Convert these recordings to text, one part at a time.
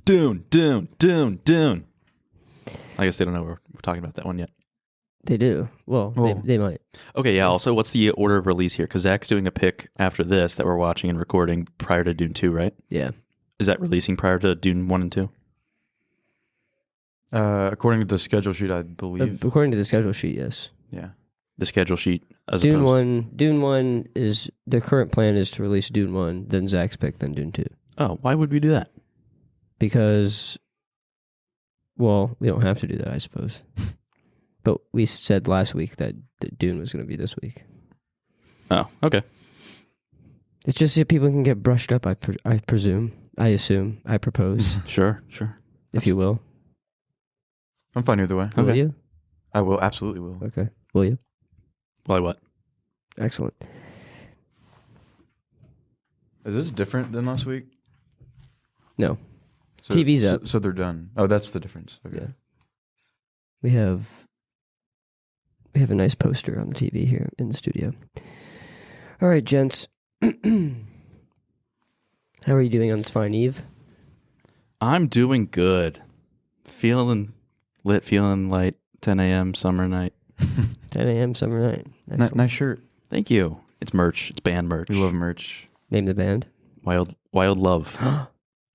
Dune. I guess they don't know we're talking about that one yet. They do. Well, they might. Okay, yeah. Also, what's the order of release here? Because Zach's doing a pick after this that we're watching and recording prior to Dune 2, right? Yeah. Is that releasing prior to Dune 1 and 2? According to the schedule sheet, I believe. According to the schedule sheet, yes. Yeah. The schedule sheet as Dune opposed... 1 is... The current plan is to release Dune 1, then Zach's pick, then Dune 2. Oh, why would we do that? Because... Well, we don't have to do that, I suppose. But we said last week that Dune was going to be this week. Oh, okay. It's just so people can get brushed up, I presume. I assume. I propose. Sure. If you will. I'm fine either way. Will Okay. you? I will. Absolutely will. Okay. Will you? Why what? Excellent. Is this different than last week? No. So, TV's up. So they're done. Oh, that's the difference. Okay. Yeah. We have a nice poster on the TV here in the studio. All right, gents. How are you doing on this fine eve? I'm doing good. Feeling lit, feeling light. 10 a.m. summer night. 10 a.m. summer night. Nice shirt. Thank you. It's merch. It's band merch. We love merch. Name the band. Wild Love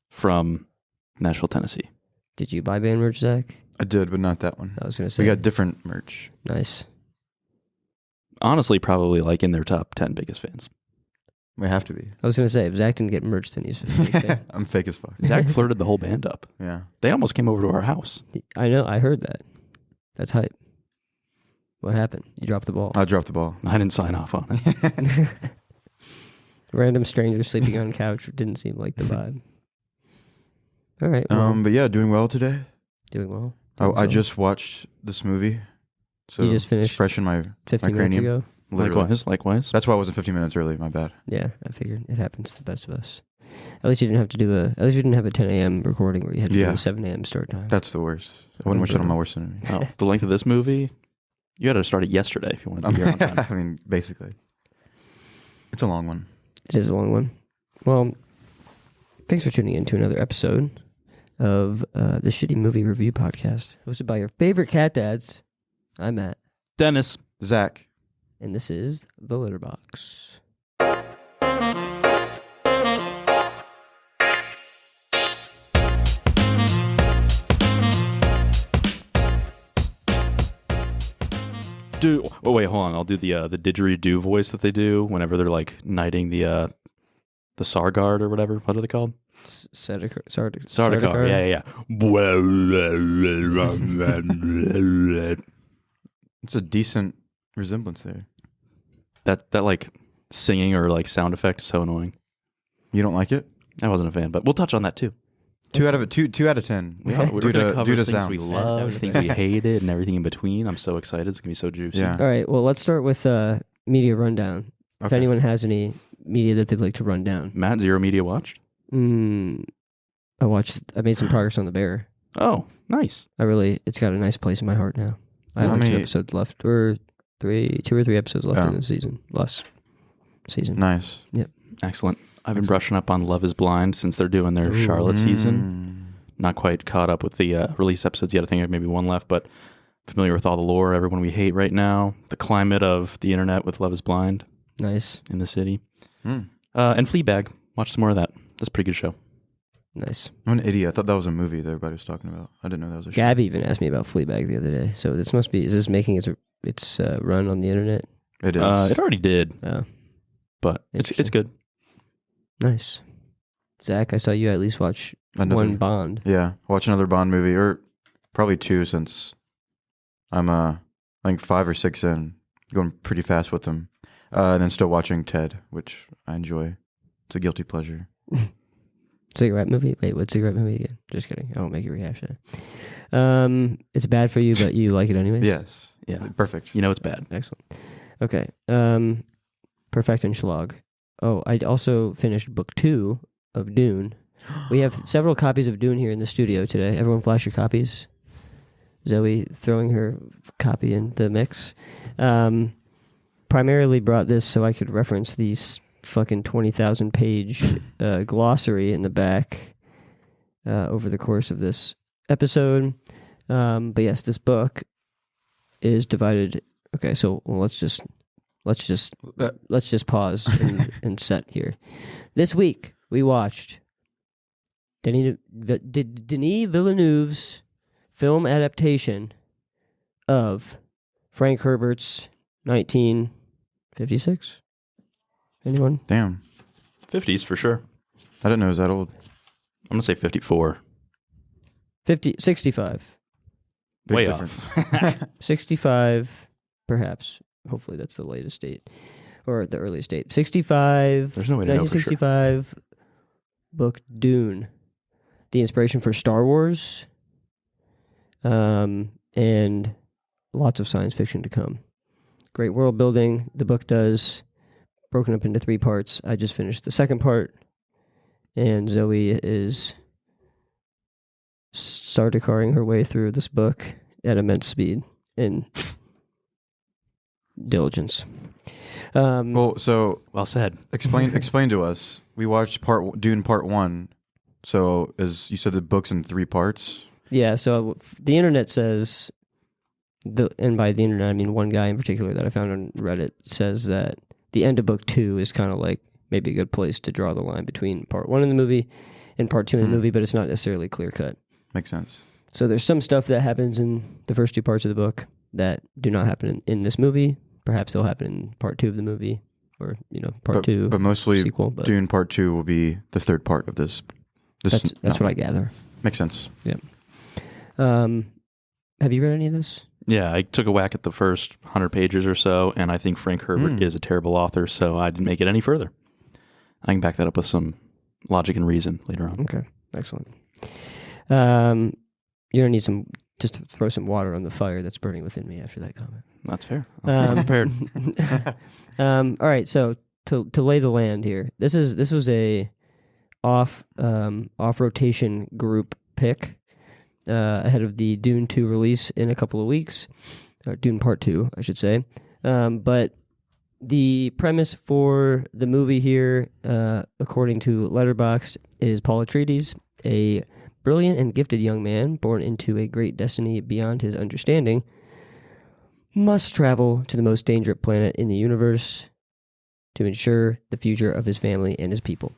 from Nashville, Tennessee. Did you buy band merch, Zach? I did, but not that one. I was going to say. We got different merch. Nice. Honestly, probably like in their top 10 biggest fans. We have to be. I was going to say, if Zach didn't get merch, then he's fake. I'm fake as fuck. Zach flirted the whole band up. Yeah. They almost came over to our house. I know. I heard that. That's hype. What happened? You dropped the ball. I dropped the ball. I didn't sign off on it. Random stranger sleeping on a couch didn't seem like the vibe. All right. Well, But yeah, doing well today. doing well. I just watched this movie. So You just finished it's fresh in my 15 minutes cranium. ago. Literally. Likewise. That's why I wasn't 15 minutes early. My bad. Yeah, I figured it happens to the best of us. At least you didn't have to at least you didn't have a 10 a.m. recording where you had to do a 7 a.m. start time. That's the worst. I wouldn't wish it on my worst enemy. Oh, the length of this movie, you got to start it yesterday if you want to be here on time. I mean, basically. It's a long one. It is a long one. Well, thanks for tuning in to another episode of the Shitty Movie Review Podcast, hosted by your favorite cat dads. I'm Matt, Dennis. Zach. and this is The Litterbox. Wait, hold on. I'll do the didgeridoo voice that they do whenever they're like knighting the Sargard or whatever. What are they called? Sardaukar. Yeah. It's a decent resemblance there. That like singing or like sound effect is so annoying. You don't like it? I wasn't a fan, but we'll touch on that too. 2 out of 10. We're going to cover things sounds. we love, things we hated, and everything in between. I'm so excited. It's going to be so juicy. Yeah. All right, well, let's start with media rundown. If Okay. anyone has any media that they'd like to run down. Matt, Zero Media watched? I made some progress on The Bear. Oh, nice. It's got a nice place in my heart now. I have How like 2 many- episodes left, or 2 or 3 episodes left Oh. in the season. Last season. Nice. Excellent. I've been brushing up on Love is Blind since they're doing their Charlotte season. Not quite caught up with the release episodes yet. I think I have maybe one left, but familiar with all the lore, everyone we hate right now, the climate of the internet with Love is Blind Nice. in the city. Mm. And Fleabag. Watch some more of that. That's a pretty good show. Nice. I'm an idiot. I thought that was a movie that everybody was talking about. I didn't know that was a show. Gabby even asked me about Fleabag the other day. So is this making its run on the internet? It is. It already did, Oh, but it's Interesting. good. nice. Zach, I saw you at least watch one Bond. Yeah. Watch another Bond movie, or probably 2 since I'm, I think 5 or 6 in. Going pretty fast with them. And then still watching Ted, which I enjoy. It's a guilty pleasure. Cigarette movie? Wait, what cigarette movie again? Just kidding. I won't make you rehash that. It's bad for you, but you like it anyways? Yes. Yeah. Perfect. You know it's bad. Excellent. Okay. Perfect and Schlag. Oh, I also finished book 2 of Dune. We have several copies of Dune here in the studio today. Everyone flash your copies. Zoe throwing her copy in the mix. Primarily brought this so I could reference these fucking 20,000 page glossary in the back over the course of this episode. But yes, this book is divided. Okay, so let's just pause and set here. This week we watched Denis Villeneuve's film adaptation of Frank Herbert's 1956. Anyone? Damn. 50s for sure. I didn't know it was that old. I'm going to say 54. 65. Big Way difference. off. 65, perhaps. Hopefully that's the latest date. Or the earliest date. 65. There's no way to know for sure. 1965 book Dune. The inspiration for Star Wars. And lots of science fiction to come. Great world building. The book does, broken up into 3 parts. I just finished the second part. And Zoe is sardacaring her way through this book at immense speed and diligence. Well said. Explain to us. We watched Dune Part 1. So, as you said, the book's in 3 parts. Yeah, so the internet says, and by the internet I mean one guy in particular that I found on Reddit says that the end of book 2 is kind of like maybe a good place to draw the line between part 1 in the movie and part 2 in the movie, but it's not necessarily clear cut. Makes sense. So there's some stuff that happens in the first 2 parts of the book that do not happen in this movie. Perhaps they'll happen in part 2 of the movie, or part 2. But mostly, sequel, Dune Part 2 will be the third part of this. That's what I gather. Makes sense. Yeah. Have you read any of this? Yeah, I took a whack at the first 100 pages or so, and I think Frank Herbert is a terrible author, so I didn't make it any further. I can back that up with some logic and reason later on. Okay, excellent. You're gonna need just to throw some water on the fire that's burning within me after that comment. That's fair. I'm prepared. All right, so to lay the land here, this was a off rotation group pick ahead of the Dune 2 release in a couple of weeks, or Dune Part 2, I should say. But the premise for the movie here, according to Letterboxd, is Paul Atreides, a brilliant and gifted young man born into a great destiny beyond his understanding, must travel to the most dangerous planet in the universe to ensure the future of his family and his people.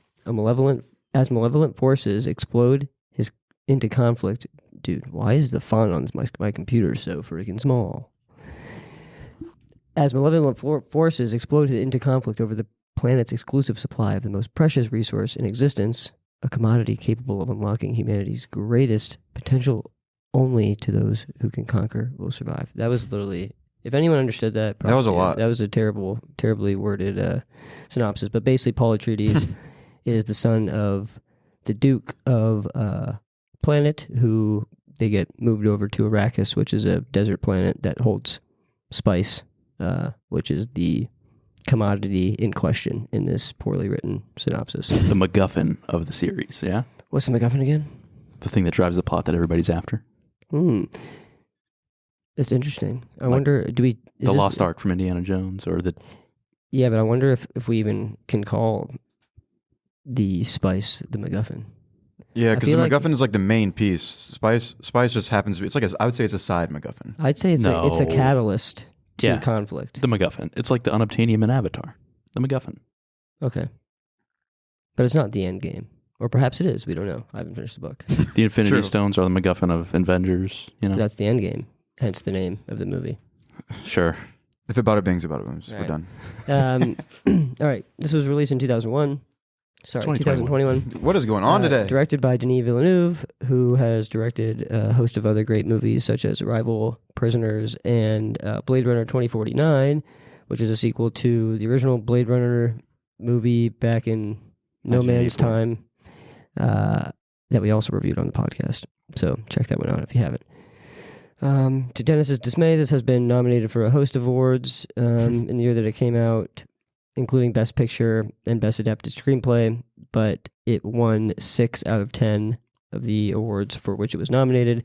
As malevolent forces explode into conflict. Dude, why is the font on my computer so freaking small? As malevolent forces explode into conflict over the planet's exclusive supply of the most precious resource in existence, a commodity capable of unlocking humanity's greatest potential, only to those who can conquer will survive. That was literally, if anyone understood that, that was a lot. That was a terribly worded synopsis. But basically, Paul Atreides is the son of the Duke of Planet, who they get moved over to Arrakis, which is a desert planet that holds spice, which is the commodity in question in this poorly written synopsis. The MacGuffin of the series, yeah? What's the MacGuffin again? The thing that drives the plot that everybody's after. That's interesting. I wonder, the Lost Ark from Indiana Jones, or the... Yeah, but I wonder if we even can call the spice the MacGuffin. Yeah, because the MacGuffin is like the main piece. Spice just happens to be, I would say it's a side MacGuffin. I'd say it's a catalyst to conflict. The MacGuffin. It's like the unobtainium in Avatar. The MacGuffin. Okay. But it's not the end game. Or perhaps it is. We don't know. I haven't finished the book. The Infinity Stones are the MacGuffin of Avengers, That's the end game. Hence the name of the movie. Sure. If it bada bings, it bada booms. We're done. All right. This was released in 2001. Sorry, 2021. What is going on today? Directed by Denis Villeneuve, who has directed a host of other great movies such as Arrival, Prisoners, and Blade Runner 2049, which is a sequel to the original Blade Runner movie back in No Man's Time that we also reviewed on the podcast. So check that one out if you haven't. To Denis's dismay, this has been nominated for a host of awards in the year that it came out, including Best Picture and Best Adapted Screenplay, but it won 6 out of 10 of the awards for which it was nominated,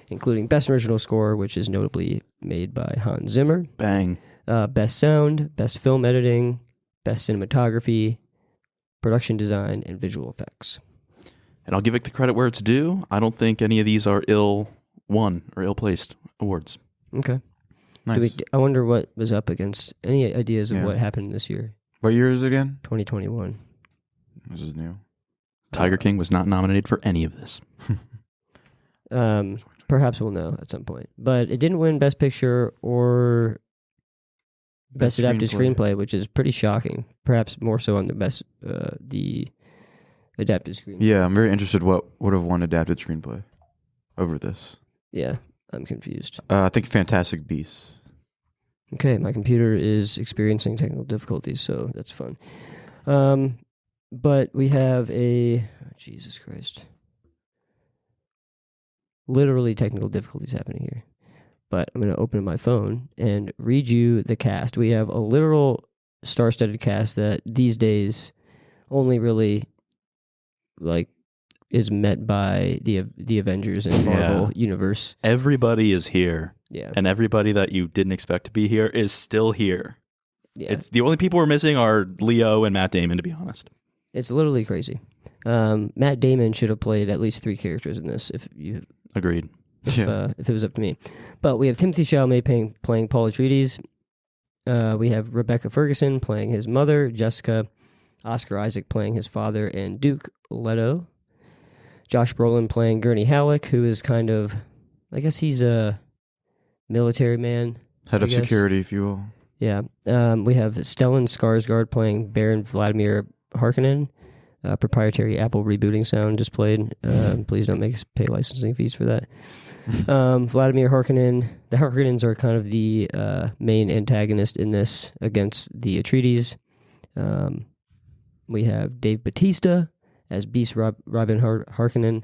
including Best Original Score, which is notably made by Hans Zimmer. Bang. Best Sound, Best Film Editing, Best Cinematography, Production Design, and Visual Effects. And I'll give it the credit where it's due. I don't think any of these are ill-won or ill-placed awards. Okay. Nice. I wonder what was up against. Any ideas of Yeah. what happened this year? What year is it again? 2021. This is new. Tiger King was not nominated for any of this. Perhaps we'll know at some point. But it didn't win Best Picture or Best Adapted Screenplay, which is pretty shocking. Perhaps more so on the adapted screenplay. Yeah, I'm very interested what would have won adapted screenplay over this. Yeah, I'm confused. I think Fantastic Beasts. Okay, my computer is experiencing technical difficulties, so that's fun. But we have Jesus Christ. Literally technical difficulties happening here. But I'm going to open my phone and read you the cast. We have a literal star-studded cast that these days only really is met by the Avengers and Marvel universe. Everybody is here. Yeah. And everybody that you didn't expect to be here is still here. Yeah. It's the only people we're missing are Leo and Matt Damon, to be honest. It's literally crazy. Matt Damon should have played at least 3 characters in this Agreed. if it was up to me. But we have Timothée Chalamet playing Paul Atreides. We have Rebecca Ferguson playing his mother, Jessica, Oscar Isaac playing his father, and Duke Leto. Josh Brolin playing Gurney Halleck, who is kind of, I guess he's a military man. Head of security, if you will. Yeah. We have Stellan Skarsgård playing Baron Vladimir Harkonnen. Proprietary Apple rebooting sound just played. Please don't make us pay licensing fees for that. Vladimir Harkonnen. The Harkonnens are kind of the main antagonist in this against the Atreides. We have Dave Bautista as Beast Robin Harkonnen.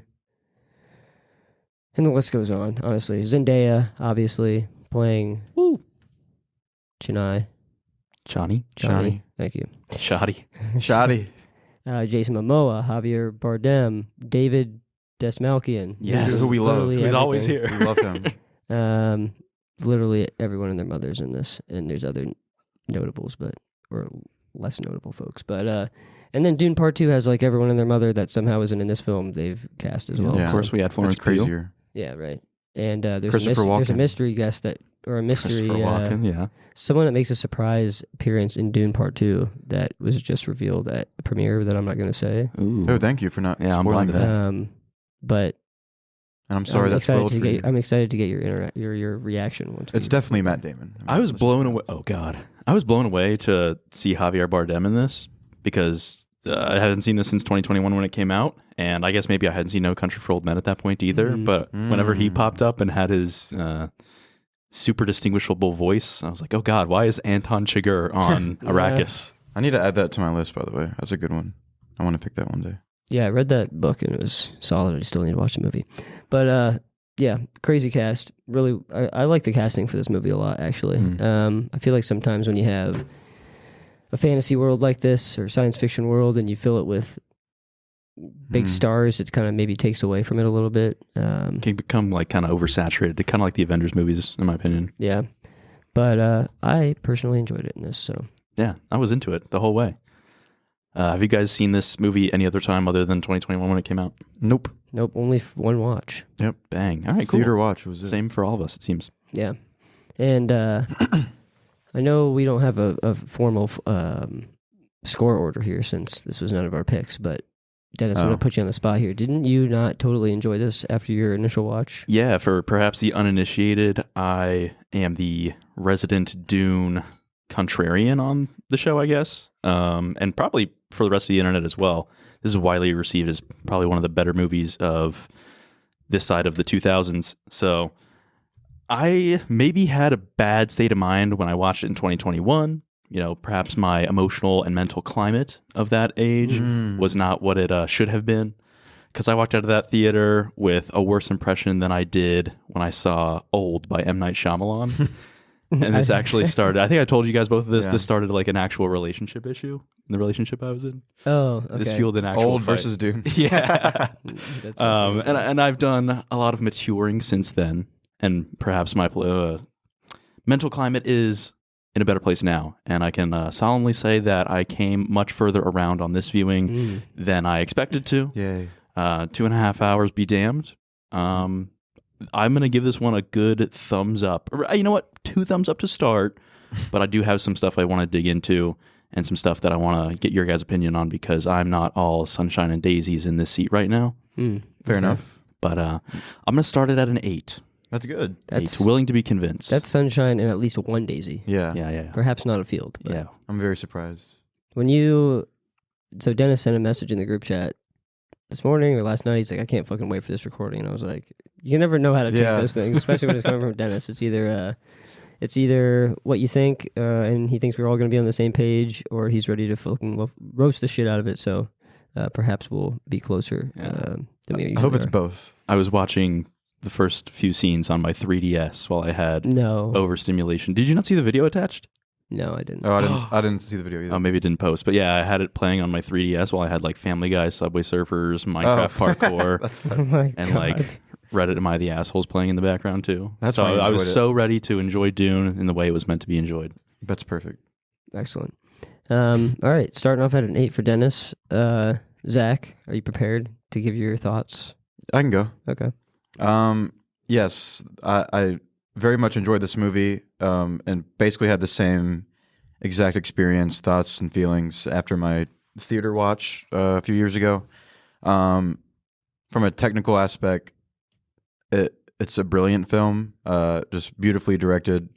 And the list goes on, honestly. Zendaya, obviously, playing Chani. Johnny. Thank you. Shoddy. Jason Momoa, Javier Bardem, David Desmalkian. Yes. Who we love. Literally Who's always everything. here. We love him. Literally everyone and their mothers in this, and there's other notables, or less notable folks. But and then Dune Part 2 has everyone and their mother that somehow isn't in this film. They've cast as well. Yeah. Of course, we had Florence It's Pugh. crazier. Yeah, right. And there's Christopher a Walken. mystery guest or a mystery Christopher Walken, yeah. someone that makes a surprise appearance in Dune Part 2 that was just revealed at the premiere that I'm not going to say. Ooh. Oh, thank you for not Yeah, I'm spoiling blind to that. that. But And I'm sorry that's spoiled for you. I'm excited to get your reaction once. It's definitely Matt Damon. I was blown away. Oh, God. I was blown away to see Javier Bardem in this because I hadn't seen this since 2021 when it came out. And I guess maybe I hadn't seen No Country for Old Men at that point either. Mm. But whenever he popped up and had his super distinguishable voice, I was like, oh, God, why is Anton Chigurh on Arrakis? I need to add that to my list, by the way. That's a good one. I want to pick that one day. Yeah, I read that book and it was solid. I still need to watch the movie. But yeah, crazy cast. Really, I like the casting for this movie a lot, actually. I feel like sometimes when you have a fantasy world like this or science fiction world and you fill it with big stars, it kind of maybe takes away from it a little bit. Can become kind of oversaturated, kind of like the Avengers movies, in my opinion. Yeah. But I personally enjoyed it in this, so. Yeah, I was into it the whole way. Have you guys seen this movie any other time other than 2021 when it came out? Nope. Nope, only one watch. Yep. Bang. All right, cool. Theater watch was it. Same for all of us, it seems. Yeah. And I know we don't have a formal score order here since this was none of our picks, but Dennis, I'm going to put you on the spot here. Didn't you not totally enjoy this after your initial watch? Yeah, for perhaps the uninitiated, I am the resident Dune contrarian on the show, I guess, and probably for the rest of the internet as well. This is widely received as probably one of the better movies of this side of the 2000s. So I maybe had a bad state of mind when I watched it in 2021. You know, perhaps my emotional and mental climate of that age was not what it should have been, because I walked out of that theater with a worse impression than I did when I saw Old by M. Night Shyamalan. And this actually started, I think I told you guys both of this, Yeah. this started like an actual relationship issue in the relationship I was in. Oh, okay. This fueled an actual Old fight. versus Dune. Yeah. That's and I've done a lot of maturing since then, and perhaps my mental climate is in a better place now, and I can solemnly say that I came much further around on this viewing than I expected to. Yay. 2.5 hours be damned. I'm going to give this one a good thumbs up. Or, you know what? 2 thumbs up to start, but I do have some stuff I want to dig into and some stuff that I want to get your guys' opinion on because I'm not all sunshine and daisies in this seat right now. Fair enough. But I'm going to start it at an 8. That's good. That's 8, willing to be convinced. That's sunshine and at least one daisy. Yeah. Yeah. Perhaps not a field. Yeah. I'm very surprised. So Dennis sent a message in the group chat this morning or last night. He's like, I can't fucking wait for this recording. And I was like, you never know how to take those things, especially when it's coming from Dennis. It's either what you think, and he thinks we're all going to be on the same page, or he's ready to fucking roast the shit out of it. So perhaps we'll be closer than we usually I hope it's are. both. I was watching the first few scenes on my 3DS while I had overstimulation. Did you not see the video attached? No, I didn't. Oh, I didn't see the video either. Oh, maybe it didn't post. But yeah, I had it playing on my 3DS while I had like Family Guy, Subway Surfers, Minecraft Parkour, That's Oh fun. my and God. like Reddit Am I the Assholes playing in the background too. That's so why you I was enjoyed it. so ready to enjoy Dune in the way it was meant to be enjoyed. That's perfect. Excellent. All right, starting off at an 8 for Dennis. Zach, are you prepared to give your thoughts? I can go. Okay. Yes, I very much enjoyed this movie and basically had the same exact experience, thoughts, and feelings after my theater watch a few years ago. From a technical aspect, it's a brilliant film, just beautifully directed.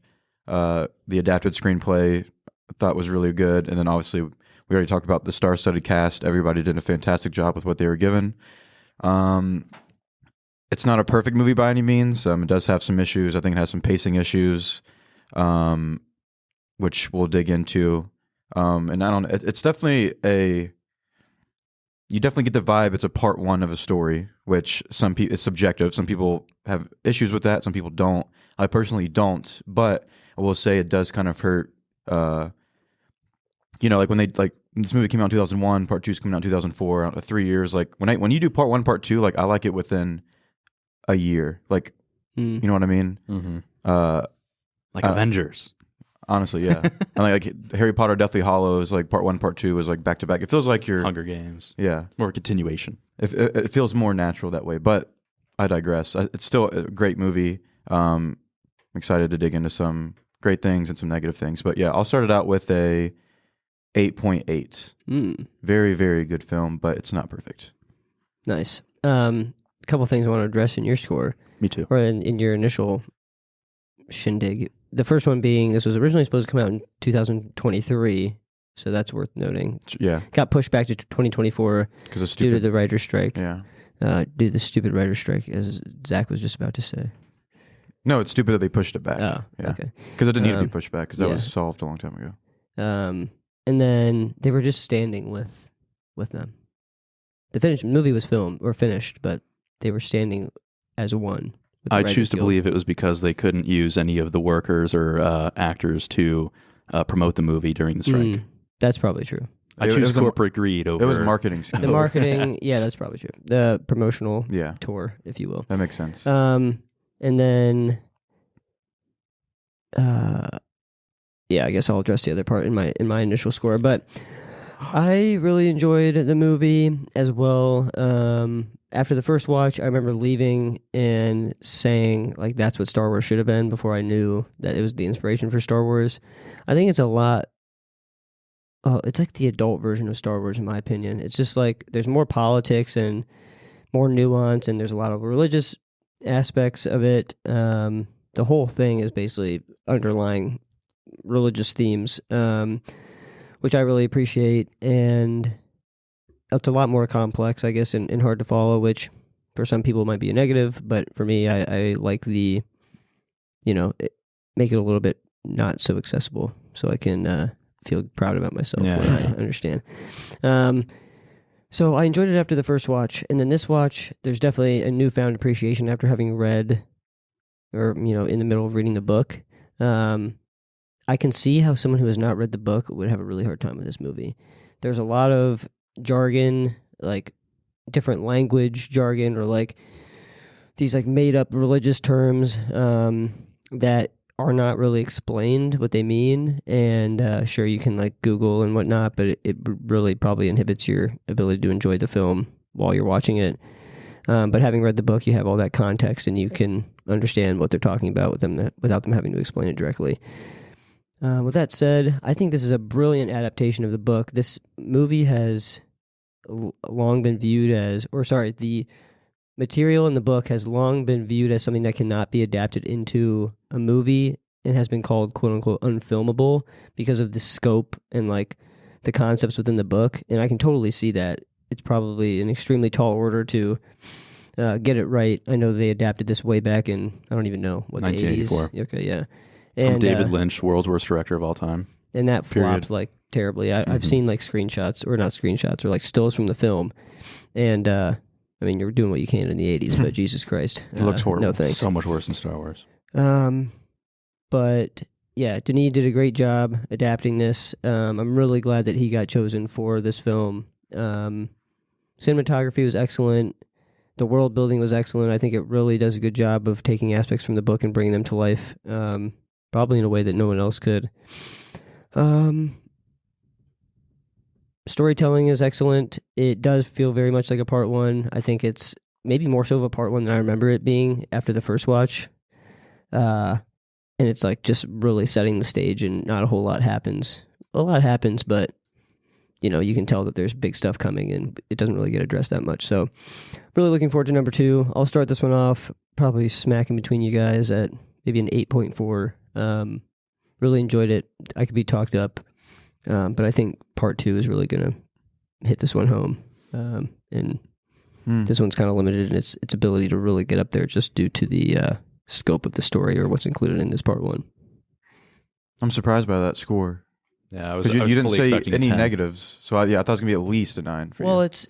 The adapted screenplay I thought was really good, and then obviously we already talked about the star-studded cast. Everybody did a fantastic job with what they were given. It's not a perfect movie by any means. It does have some issues. I think it has some pacing issues, which we'll dig into. And I don't. It's definitely you definitely get the vibe. It's a part 1 of a story, which some people it's subjective. Some people have issues with that. Some people don't. I personally don't, but I will say it does kind of hurt. Like when this movie came out in 2001, part 2 is coming out in 2004, 3 years. Like when you do part 1, part 2, like I like it within a year. Like you know what I mean? Mm-hmm. Like Avengers. Honestly, yeah. And like Harry Potter Deathly Hallows, like part 1, part 2 was like back to back. It feels like you're Hunger Games. Yeah, More a continuation. it feels more natural that way. But I digress. It's still a great movie. I'm excited to dig into some great things and some negative things. But yeah, I'll start it out with a 8.8. Very, very good film, but it's not perfect. Nice. A couple things I want to address in your score. Me too. Or in your initial shindig. The first one being this was originally supposed to come out in 2023, so that's worth noting. Yeah, Got pushed back to 2024 because it's due to stupid. the writer's strike. Yeah. Due to the stupid writer's strike, as Zach was just about to say. No, it's stupid that they pushed it back. Oh, yeah. okay. Because it didn't need to be pushed back because that yeah. was solved a long time ago. And then they were just standing with them. The movie was finished, but they were standing as one. with the I Writers choose to Guild. believe it was because they couldn't use any of the workers or actors to promote the movie during the strike. That's probably true. I It choose was a- corporate greed over... It was marketing scheme. The marketing, yeah, that's probably true. The promotional Yeah, tour, if you will. that makes sense. And then, yeah, I guess I'll address the other part in my initial score. But I really enjoyed the movie as well. After the first watch, I remember leaving and saying, like, that's what Star Wars should have been before I knew that it was the inspiration for Star Wars. I think it's a lot. It's like the adult version of Star Wars, in my opinion. It's just like there's more politics and more nuance, and there's a lot of religious aspects of it. The whole thing is basically underlying religious themes, which I really appreciate, and it's a lot more complex, I guess, and hard to follow, which for some people might be a negative, but for me, I like make it a little bit not so accessible, so I can feel proud about myself when I understand. So I enjoyed it after the first watch, and then this watch, there's definitely a newfound appreciation after having read, or in the middle of reading the book. I can see how someone who has not read the book would have a really hard time with this movie. There's a lot of jargon, like different language jargon, or like these like made up religious terms that are not really explained what they mean. And sure, you can like Google and whatnot, but it really probably inhibits your ability to enjoy the film while you're watching it. But having read the book, you have all that context and you can understand what they're talking about without them having to explain it directly. With that said, I think this is a brilliant adaptation of the book. This movie has long been viewed as, the material in the book has long been viewed as something that cannot be adapted into a movie and has been called quote unquote unfilmable because of the scope and like the concepts within the book. And I can totally see that. It's probably an extremely tall order to get it right. I know they adapted this way back in, I don't even know, what, 1984. The 80s? Okay, yeah. From David Lynch, world's worst director of all time. And that flopped like terribly. I've seen like screenshots, or not screenshots, or like stills from the film. And I mean, you're doing what you can in the 80s, but Jesus Christ. It looks horrible. No thanks. So much worse than Star Wars. But yeah, Denis did a great job adapting this. I'm really glad that he got chosen for this film. Cinematography was excellent. The world building was excellent. I think it really does a good job of taking aspects from the book and bringing them to life, probably in a way that no one else could. Storytelling is excellent. It does feel very much like a part one. I think it's maybe more so of a part one than I remember it being after the first watch. And it's like just really setting the stage and not a whole lot happens. A lot happens, but you can tell that there's big stuff coming and it doesn't really get addressed that much. So really looking forward to number 2. I'll start this one off probably smacking between you guys at maybe an 8.4. Really enjoyed it. I could be talked up. But I think part 2 is really going to hit this one home. And this one's kind of limited in its ability to really get up there just due to the scope of the story or what's included in this part 1. I'm surprised by that score. Yeah, because you didn't say any 10. negatives, so I thought it was gonna be at least a 9 for you. Well, it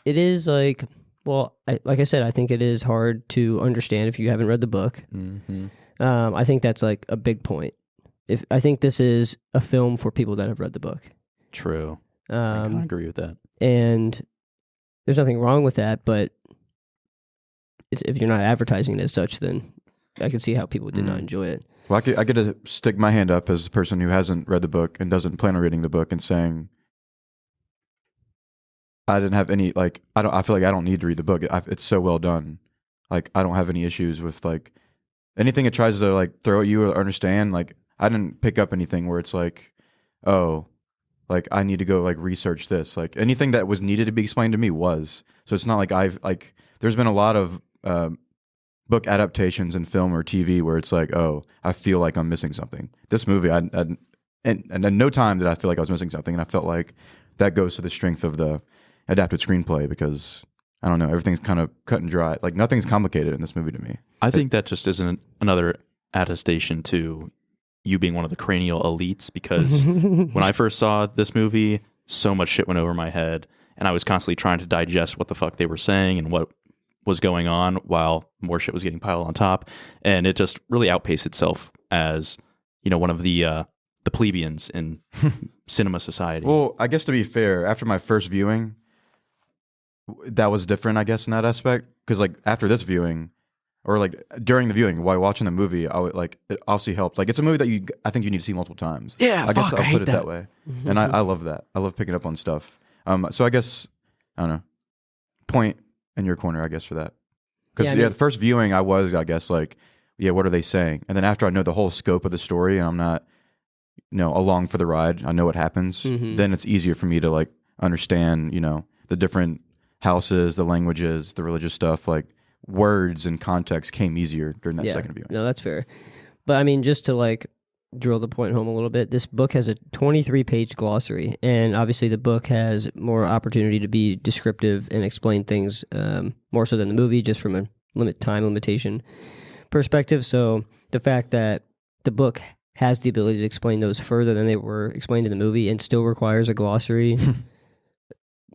is like, like I said, I think it is hard to understand if you haven't read the book. Mm-hmm. I think that's like a big point. I think this is a film for people that have read the book. True. I agree with that. And there's nothing wrong with that, but if you're not advertising it as such, then I can see how people did not enjoy it. Well, I get to stick my hand up as a person who hasn't read the book and doesn't plan on reading the book and saying, I didn't have any, I feel like I don't need to read the book. It's so well done. Like, I don't have any issues with, anything it tries to, throw at you or understand. I didn't pick up anything where it's I need to go, research this. Anything that was needed to be explained to me was. So it's not like there's been a lot of book adaptations in film or TV where it's I feel like I'm missing something. This movie, and at no time did I feel like I was missing something, and I felt like that goes to the strength of the adapted screenplay because, I don't know, everything's kind of cut and dry. Nothing's complicated in this movie to me. I think that just isn't another attestation to you being one of the cranial elites, because when I first saw this movie, so much shit went over my head, and I was constantly trying to digest what the fuck they were saying and what was going on while more shit was getting piled on top, and it just really outpaced itself as one of the plebeians in cinema society. Well, I guess to be fair, after my first viewing, that was different, I guess, in that aspect, because after this viewing, or during the viewing while watching the movie, I would it obviously helped. It's a movie that I think you need to see multiple times. Yeah, I guess I'll hate put it that way, and I love that. I love picking up on stuff. So I guess I don't know. Point in your corner, I guess, for that. Because the first viewing, I guess, what are they saying? And then after I know the whole scope of the story, and I'm not, along for the ride, I know what happens. Then it's easier for me to understand, the different houses, the languages, the religious stuff, words and context came easier during that second viewing. No, that's fair. But I mean, just to drill the point home a little bit, this book has a 23-page glossary, and obviously the book has more opportunity to be descriptive and explain things more so than the movie, just from a time limitation perspective. So the fact that the book has the ability to explain those further than they were explained in the movie and still requires a glossary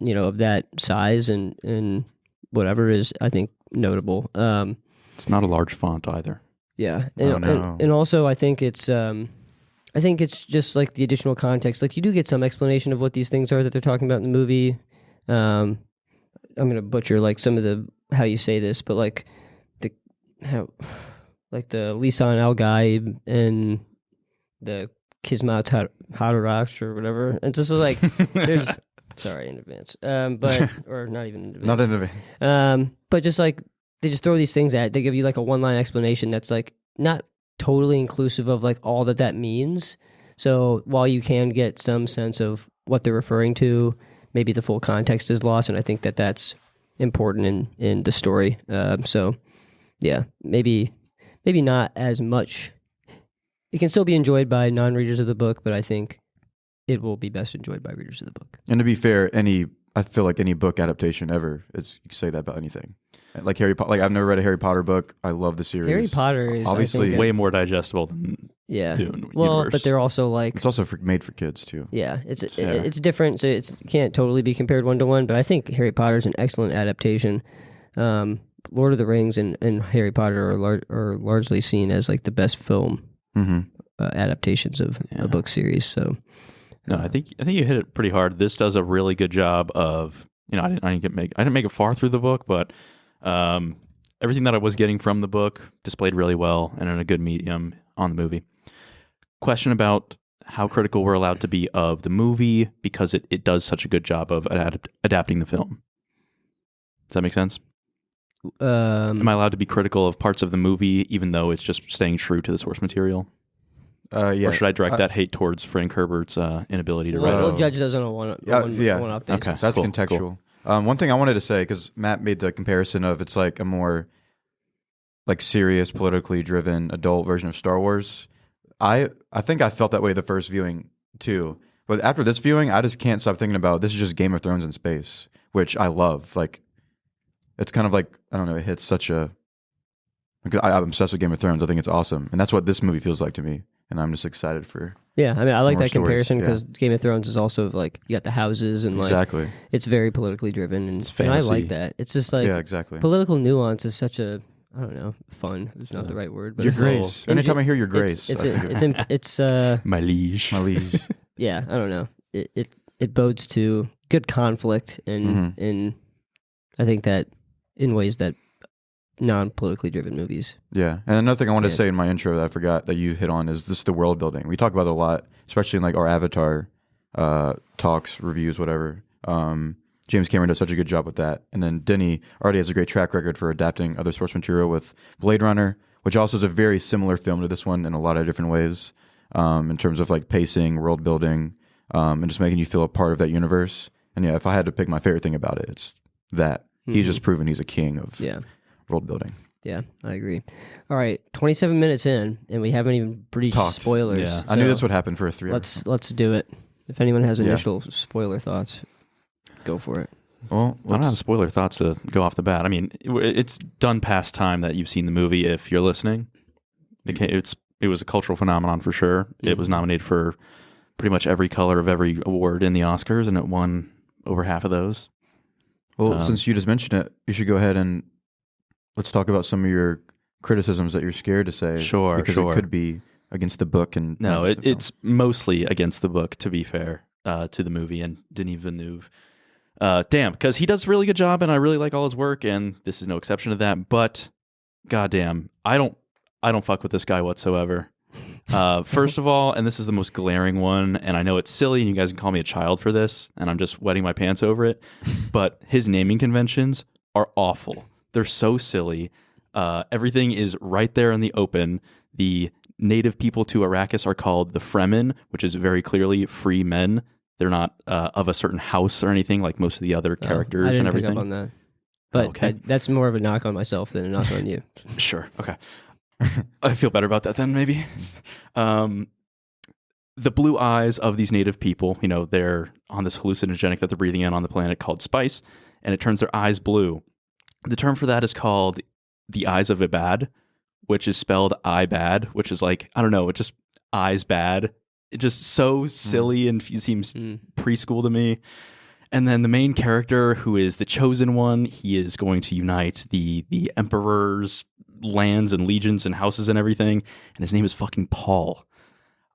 of that size and whatever is, I think, notable. It's not a large font either. Yeah, and also I think it's just the additional context. You do get some explanation of what these things are that they're talking about in the movie. I'm gonna butcher some of the how you say this, but the Lisan Al Gaib and the Kismat Haderach or whatever. And just there's Sorry in advance. But or not even in advance. Not in advance. But just like they just throw these things at. They give you like a one-line explanation that's like not totally inclusive of like all that means. So while you can get some sense of what they're referring to, maybe the full context is lost, and I think that that's important in the story. So yeah, maybe not as much. It can still be enjoyed by non-readers of the book, but I think it will be best enjoyed by readers of the book. And to be fair, I feel like any book adaptation ever is, you can say that about anything. Like Harry Potter, like I've never read a Harry Potter book. I love the series. Harry Potter is obviously way more digestible than Dune universe. But they're also like it's also made for kids too. Yeah, it's different. So it can't totally be compared one to one. But I think Harry Potter is an excellent adaptation. Lord of the Rings and Harry Potter are largely seen as like the best film adaptations of a book series. So no, I think you hit it pretty hard. This does a really good job of I didn't make it far through the book, but everything that I was getting from the book displayed really well and in a good medium on the movie. Question about how critical we're allowed to be of the movie because it does such a good job of adapting the film. Does that make sense? Am I allowed to be critical of parts of the movie even though it's just staying true to the source material? Yeah. Or should I direct that hate towards Frank Herbert's inability to write? We'll judge those on a one-off basis. Okay, that's contextual. Cool. One thing I wanted to say, because Matt made the comparison of it's like a more like serious, politically driven adult version of Star Wars. I think I felt that way the first viewing too. But after this viewing, I just can't stop thinking about this is just Game of Thrones in space, which I love. Like, it's kind of like, I don't know, it hits such a... I'm obsessed with Game of Thrones. I think it's awesome. And that's what this movie feels like to me. And I'm just excited for... Yeah, I mean, I like that stories. comparison because Game of Thrones is also like, you got the houses and like... Exactly. It's very politically driven and, it's fantasy. And I like that. It's just like... Yeah, exactly. Political nuance is such a... I don't know, fun. It's not the right word. But your grace. Anytime I hear your grace. It's my liege. My liege. Yeah, I don't know. It bodes to good conflict and I think that in ways that non-politically driven movies. Yeah. And another thing I wanted to say in my intro that I forgot that you hit on is just the world building. We talk about it a lot, especially in like our Avatar talks, reviews, whatever. James Cameron does such a good job with that. And then Denis already has a great track record for adapting other source material with Blade Runner, which also is a very similar film to this one in a lot of different ways, in terms of like pacing, world building, and just making you feel a part of that universe. And yeah, if I had to pick my favorite thing about it, it's that. He's just proven he's a king of world building. Yeah, I agree. All right, 27 minutes in, and we haven't even breached spoilers. Yeah. So I knew this would happen for a 3 hour. Let's do it. If anyone has initial spoiler thoughts, go for it. Well, I don't have spoiler thoughts to go off the bat. I mean, it's done past time that you've seen the movie if you're listening. It was a cultural phenomenon for sure. Mm-hmm. It was nominated for pretty much every color of every award in the Oscars, and it won over half of those. Well, since you just mentioned it, you should go ahead and let's talk about some of your criticisms that you're scared to say. Sure, because it could be against the book and no, it's mostly against the book. To be fair to the movie and Denis Villeneuve, because he does a really good job, and I really like all his work, and this is no exception to that. But goddamn, I don't fuck with this guy whatsoever. First of all, and this is the most glaring one, and I know it's silly, and you guys can call me a child for this, and I'm just wetting my pants over it, but his naming conventions are awful. They're so silly. Everything is right there in the open. The native people to Arrakis are called the Fremen, which is very clearly free men. They're not of a certain house or anything like most of the other characters and everything. I didn't pick up on that. But that's more of a knock on myself than a knock on you. Sure. Okay. I feel better about that then, maybe. The blue eyes of these native people, they're on this hallucinogenic that they're breathing in on the planet called spice, and it turns their eyes blue. The term for that is called the eyes of Ibad, which is spelled I-bad, which is like, I don't know, it just eyes bad. It's just so silly and seems preschool to me. And then the main character, who is the chosen one, he is going to unite the emperor's lands and legions and houses and everything, and his name is fucking Paul.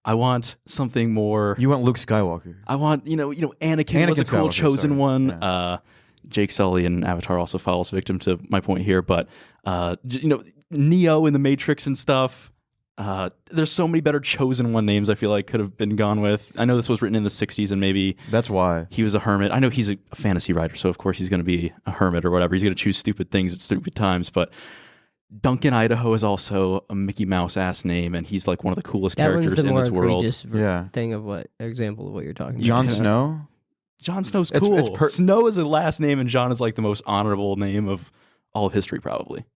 I want something more. You want Luke Skywalker. I want Anakin was a cool chosen one. Yeah. Jake Sully in Avatar also falls victim to my point here, but Neo in the Matrix and stuff. There's so many better chosen one names I feel like could have been gone with. I know this was written in the 60s and maybe That's why. he was a hermit. I know he's a fantasy writer, so of course he's going to be a hermit or whatever. He's going to choose stupid things at stupid times, but Duncan Idaho is also a Mickey Mouse ass name, and he's like one of the coolest characters in this world. Thing of what example of what you're talking about. Jon Snow? Jon Snow's cool. Snow is a last name, and Jon is like the most honorable name of all of history, probably.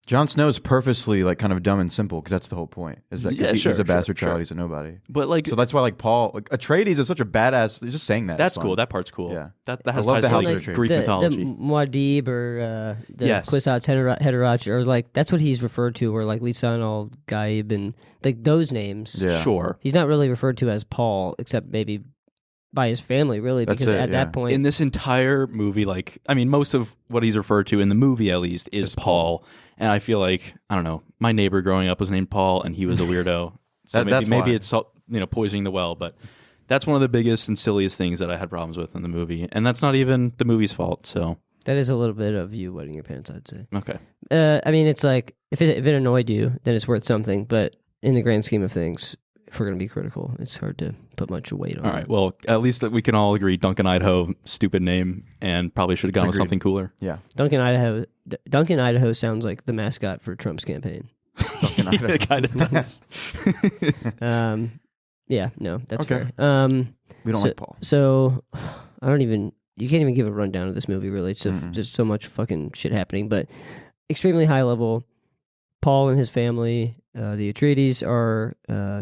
Jon Snow is purposely like kind of dumb and simple because that's the whole point. Is that he's a bastard child, he's a nobody. But like, so that's why like Paul, like Atreides is such a badass. He's just saying that. That's cool. That part's cool. Yeah, that has I love the house like of Greek mythology. The Muad'Dib or the Kwisatz Haderach, or like that's what he's referred to, or like Lisan Gaib and like those names. Yeah, sure. He's not really referred to as Paul, except maybe by his family, really, because at that point, in this entire movie, like I mean, most of what he's referred to in the movie, at least, is Paul. And I feel like, I don't know, my neighbor growing up was named Paul, and he was a weirdo. So maybe it's poisoning the well, but that's one of the biggest and silliest things that I had problems with in the movie, and that's not even the movie's fault. So that is a little bit of you wetting your pants, I'd say. Okay. I mean, it's like if it annoyed you, then it's worth something. But in the grand scheme of things, if we're going to be critical, it's hard to put much weight on. All right. Well, at least that we can all agree Duncan Idaho, stupid name, and probably should have gone with something cooler. Yeah. Duncan Idaho sounds like the mascot for Trump's campaign. Duncan Idaho. It kind of does. Yeah, no, that's okay. fair. We don't like Paul. So you can't even give a rundown of this movie, really. It's just so much fucking shit happening, but extremely high level. Paul and his family, the Atreides, are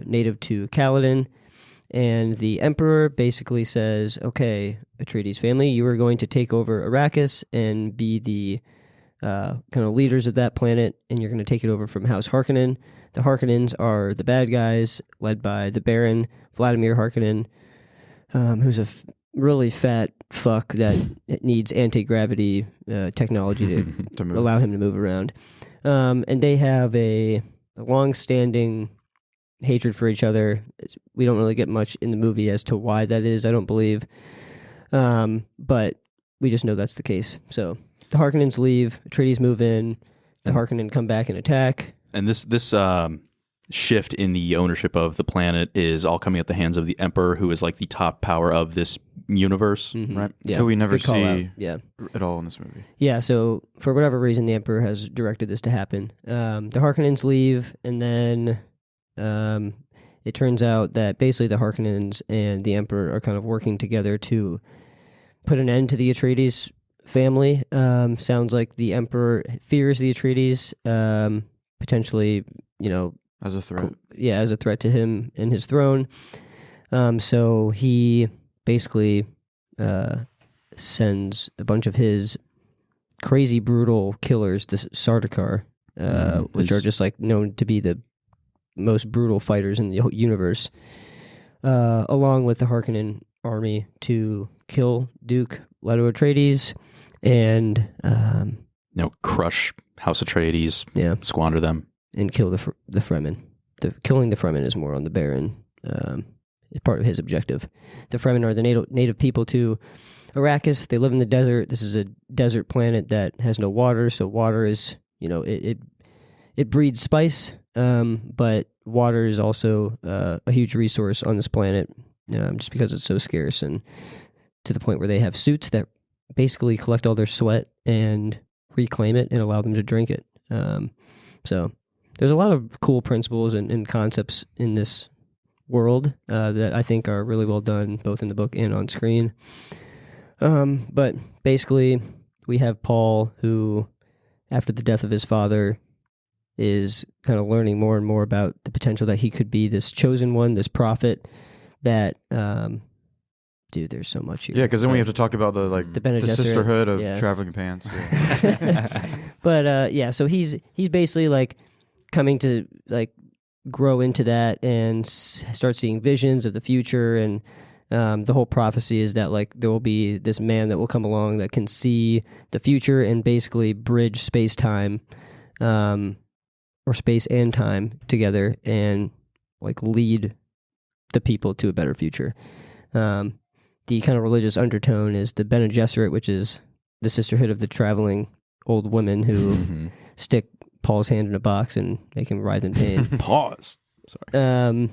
native to Caladan, and the Emperor basically says, okay, Atreides family, you are going to take over Arrakis and be the kind of leaders of that planet, and you're going to take it over from House Harkonnen. The Harkonnens are the bad guys, led by the Baron, Vladimir Harkonnen, who's a really fat fuck that needs anti-gravity technology to allow him to move around. And they have a long-standing hatred for each other. We don't really get much in the movie as to why that is, I don't believe. But we just know that's the case. So the Harkonnens leave, Atreides move in, the Harkonnen come back and attack. And this shift in the ownership of the planet is all coming at the hands of the Emperor, who is like the top power of this universe, right? Yeah. Who we never see at all in this movie. Yeah, so for whatever reason, the Emperor has directed this to happen. The Harkonnens leave, and then it turns out that basically the Harkonnens and the Emperor are kind of working together to put an end to the Atreides family. Sounds like the Emperor fears the Atreides, potentially, as a threat. As a threat to him and his throne. So he basically sends a bunch of his crazy, brutal killers to Sardaukar, which are just like known to be the most brutal fighters in the universe, along with the Harkonnen army to kill Duke Leto Atreides and crush House Atreides, squander them. And kill the Fremen. Killing the Fremen is more on the Baron. Part of his objective. The Fremen are the native people to Arrakis. They live in the desert. This is a desert planet that has no water, so water is, it breeds spice, but water is also a huge resource on this planet, just because it's so scarce, and to the point where they have suits that basically collect all their sweat and reclaim it and allow them to drink it. So there's a lot of cool principles and concepts in this world that I think are really well done, both in the book and on screen. But basically, we have Paul, who, after the death of his father, is kind of learning more and more about the potential that he could be this chosen one, this prophet that... Dude, there's so much here. Yeah, because then we have to talk about the sisterhood of traveling pants. Yeah. But so he's basically like coming to like grow into that and start seeing visions of the future, and the whole prophecy is that like there will be this man that will come along that can see the future and basically bridge space-time, or space and time together, and like lead the people to a better future. The kind of religious undertone is the Bene Gesserit, which is the sisterhood of the traveling old women who stick Paul's hand in a box and make him writhe in pain. Pause. Sorry.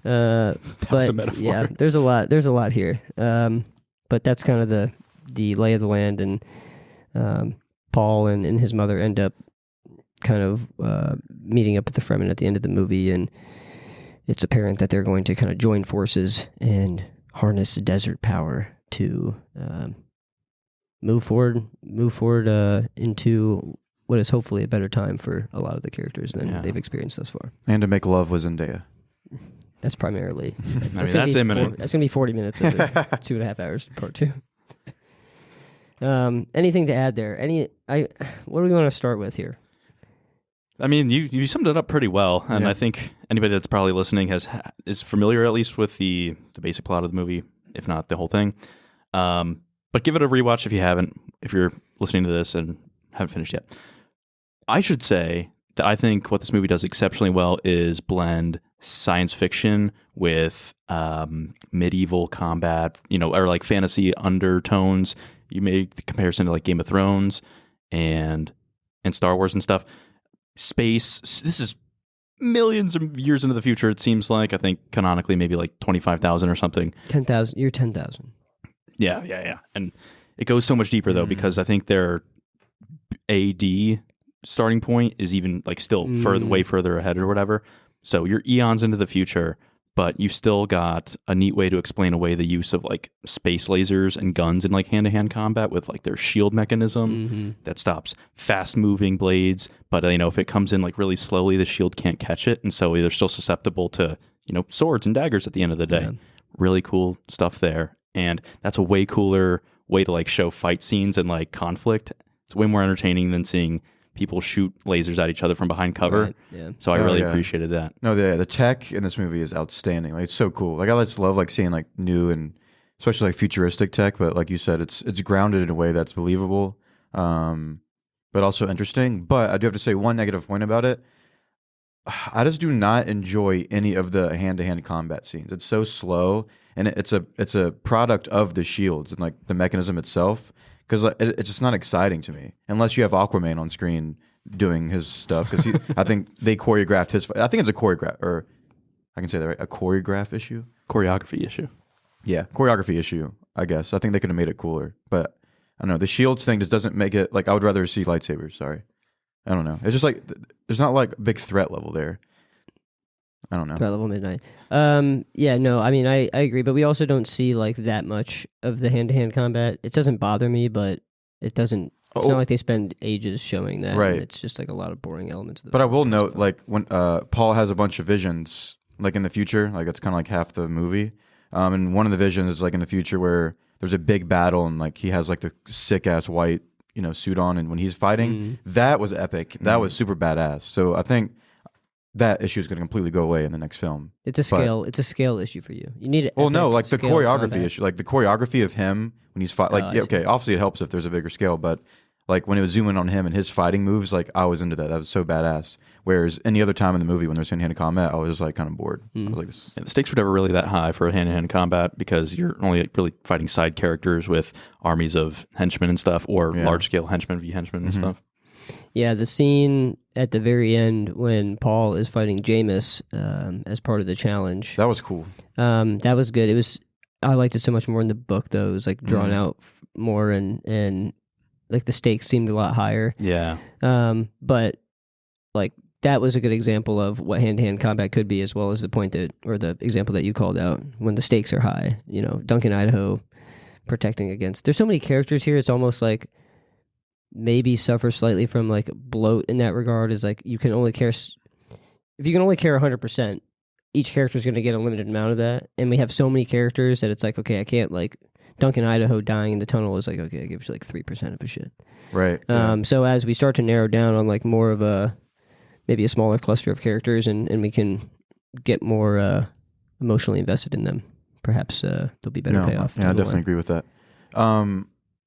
But a metaphor. yeah, there's a lot here. But that's kind of the lay of the land, and Paul and his mother end up kind of meeting up with the Fremen at the end of the movie, and it's apparent that they're going to kind of join forces and harness desert power to move forward into what is hopefully a better time for a lot of the characters than they've experienced thus far. And to make love with Zendaya. That's primarily. That's imminent. That's going to be 40 minutes of the 2.5 hours part 2. Anything to add there? What do we want to start with here? I mean, you summed it up pretty well, and I think anybody that's probably listening is familiar at least with the basic plot of the movie, if not the whole thing. But give it a rewatch if you haven't, if you're listening to this and haven't finished yet. I should say that I think what this movie does exceptionally well is blend science fiction with medieval combat, or like fantasy undertones. You make the comparison to like Game of Thrones and Star Wars and stuff. Space, this is millions of years into the future, it seems like. I think canonically maybe like 25,000 or something. 10,000. You're 10,000. Yeah. And it goes so much deeper, though, because I think their AD starting point is even like still way further ahead or whatever. So you're eons into the future, but you've still got a neat way to explain away the use of like space lasers and guns in like hand-to-hand combat with like their shield mechanism that stops fast-moving blades. But if it comes in like really slowly, the shield can't catch it, and so they're still susceptible to swords and daggers at the end of the day. Yeah. Really cool stuff there, and that's a way cooler way to like show fight scenes and like conflict. It's way more entertaining than seeing people shoot lasers at each other from behind cover. Right, yeah. So I really appreciated that. No, the tech in this movie is outstanding. Like, it's so cool. Like, I just love like seeing like new and especially like futuristic tech. But like you said, it's grounded in a way that's believable, but also interesting. But I do have to say one negative point about it. I just do not enjoy any of the hand-to-hand combat scenes. It's so slow, and it's a product of the shields and like the mechanism itself. Because it's just not exciting to me unless you have Aquaman on screen doing his stuff. Because I think they choreographed his. I think it's a choreograph, or I can say that right, a choreograph issue, choreography issue. Yeah, choreography issue. I guess I think they could have made it cooler, but I don't know. The shields thing just doesn't make it like I would rather see lightsabers. Sorry, I don't know. It's just like there's not like a big threat level there. I don't know. Threat level midnight. Yeah, no, I mean, I agree, but we also don't see like that much of the hand-to-hand combat. It doesn't bother me, but it doesn't. It's not like they spend ages showing that. Right. It's just like a lot of boring elements. Of the but I will note, like when Paul has a bunch of visions, like in the future, like it's kind of like half the movie. And one of the visions is like in the future where there's a big battle and like he has like the sick-ass white suit on, and when he's fighting, that was epic. That was super badass. So I think that issue is going to completely go away in the next film. It's a scale issue for you. You need it. Well, no, like the choreography issue, like the choreography of him when he's fighting. Like, okay, obviously it helps if there's a bigger scale, but like when it was zooming on him and his fighting moves, like I was into that. That was so badass. Whereas any other time in the movie when there's hand-to-hand combat, I was like kind of bored. I was like, this. Yeah, the stakes were never really that high for hand-to-hand combat because you're only really fighting side characters with armies of henchmen and stuff, or large-scale henchmen v henchmen and stuff. Yeah, the scene at the very end when Paul is fighting Jameis as part of the challenge. That was cool. That was good. I liked it so much more in the book, though. It was like drawn out more and like the stakes seemed a lot higher. Yeah. But like that was a good example of what hand-to-hand combat could be, as well as the example that you called out when the stakes are high. Duncan, Idaho protecting against. There's so many characters here. It's almost like maybe suffer slightly from like bloat in that regard. Is like if you can only care 100%, each character is going to get a limited amount of that, and we have so many characters that it's like, okay, I can't like Duncan Idaho dying in the tunnel is like, okay, I give you like 3% of a shit, right? So as we start to narrow down on like more of maybe a smaller cluster of characters, and we can get more emotionally invested in them, perhaps there'll be better payoff. Yeah, I definitely agree with that.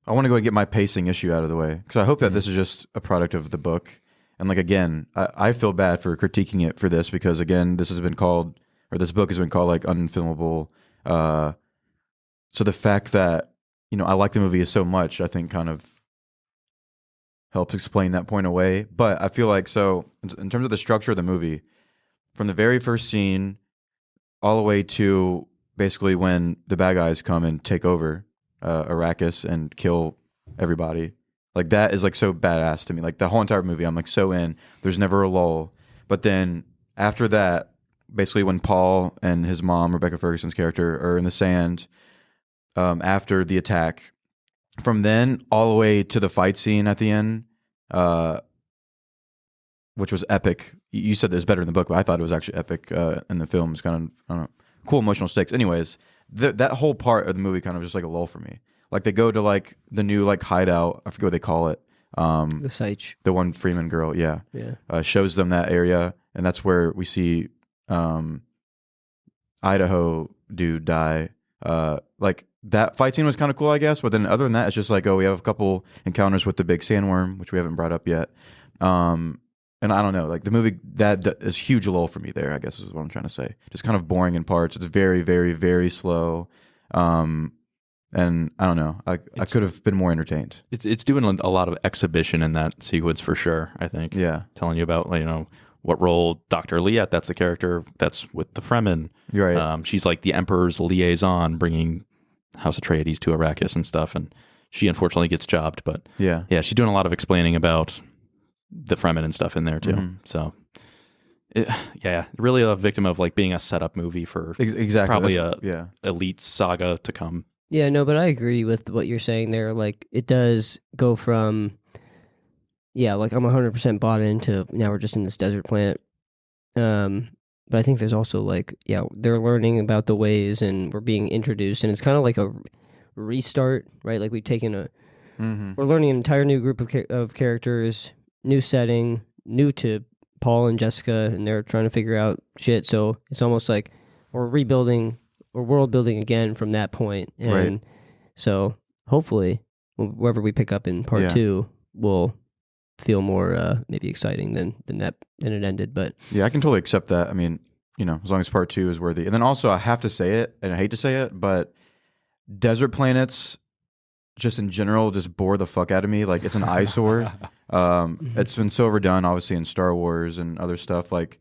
I want to go and get my pacing issue out of the way, because I hope that this is just a product of the book. And like, again, I feel bad for critiquing it for this, because again, this book has been called like unfilmable. So the fact that, I like the movie so much, I think kind of helps explain that point away. But I feel like, so in terms of the structure of the movie, from the very first scene all the way to basically when the bad guys come and take over Arrakis and kill everybody, like that is like so badass to me. Like the whole entire movie, I'm like so in. There's never a lull. But then after that, basically when Paul and his mom, Rebecca Ferguson's character, are in the sand after the attack, from then all the way to the fight scene at the end, which was epic. You said this better in the book, but I thought it was actually epic in the film. It's kind of, I don't know, cool emotional stakes. Anyways, that whole part of the movie kind of just like a lull for me. Like they go to like the new like hideout. I forget what they call it. The Seich. The one Freeman girl, yeah. Shows them that area, and that's where we see Idaho dude die. Like that fight scene was kind of cool, I guess. But then other than that, it's just like, oh, we have a couple encounters with the big sandworm, which we haven't brought up yet. And I don't know, like the movie, that is huge lull for me there, I guess is what I'm trying to say. Just kind of boring in parts. It's very, very, very slow. And I don't know, I could have been more entertained. It's doing a lot of exhibition in that sequence for sure, I think. Yeah. Telling you about, you know, what role Dr. Liet, that's the character that's with the Fremen. You're right. She's like the Emperor's liaison, bringing House Atreides to Arrakis and stuff. And she unfortunately gets jobbed, but yeah, she's doing a lot of explaining about the Fremen and stuff in there too. Mm-hmm. So really a victim of like being a setup movie for exactly probably a elite saga to come. Yeah, no, but I agree with what you're saying there. Like it does go from, like I'm 100% bought into now we're just in this desert planet. But I think there's also like, they're learning about the ways and we're being introduced, and it's kind of like a restart, right? Like we've taken we're learning an entire new group of characters, new setting, new to Paul and Jessica, and they're trying to figure out shit. So it's almost like we're rebuilding or world building again from that point. And so hopefully wherever we pick up in part 2 will feel more maybe exciting than it ended. But yeah, I can totally accept that. I mean, you know, as long as part 2 is worthy. And then also I have to say it, and I hate to say it, but desert planets just in general just bore the fuck out of me. Like it's an eyesore. It's been so overdone, obviously, in Star Wars and other stuff. Like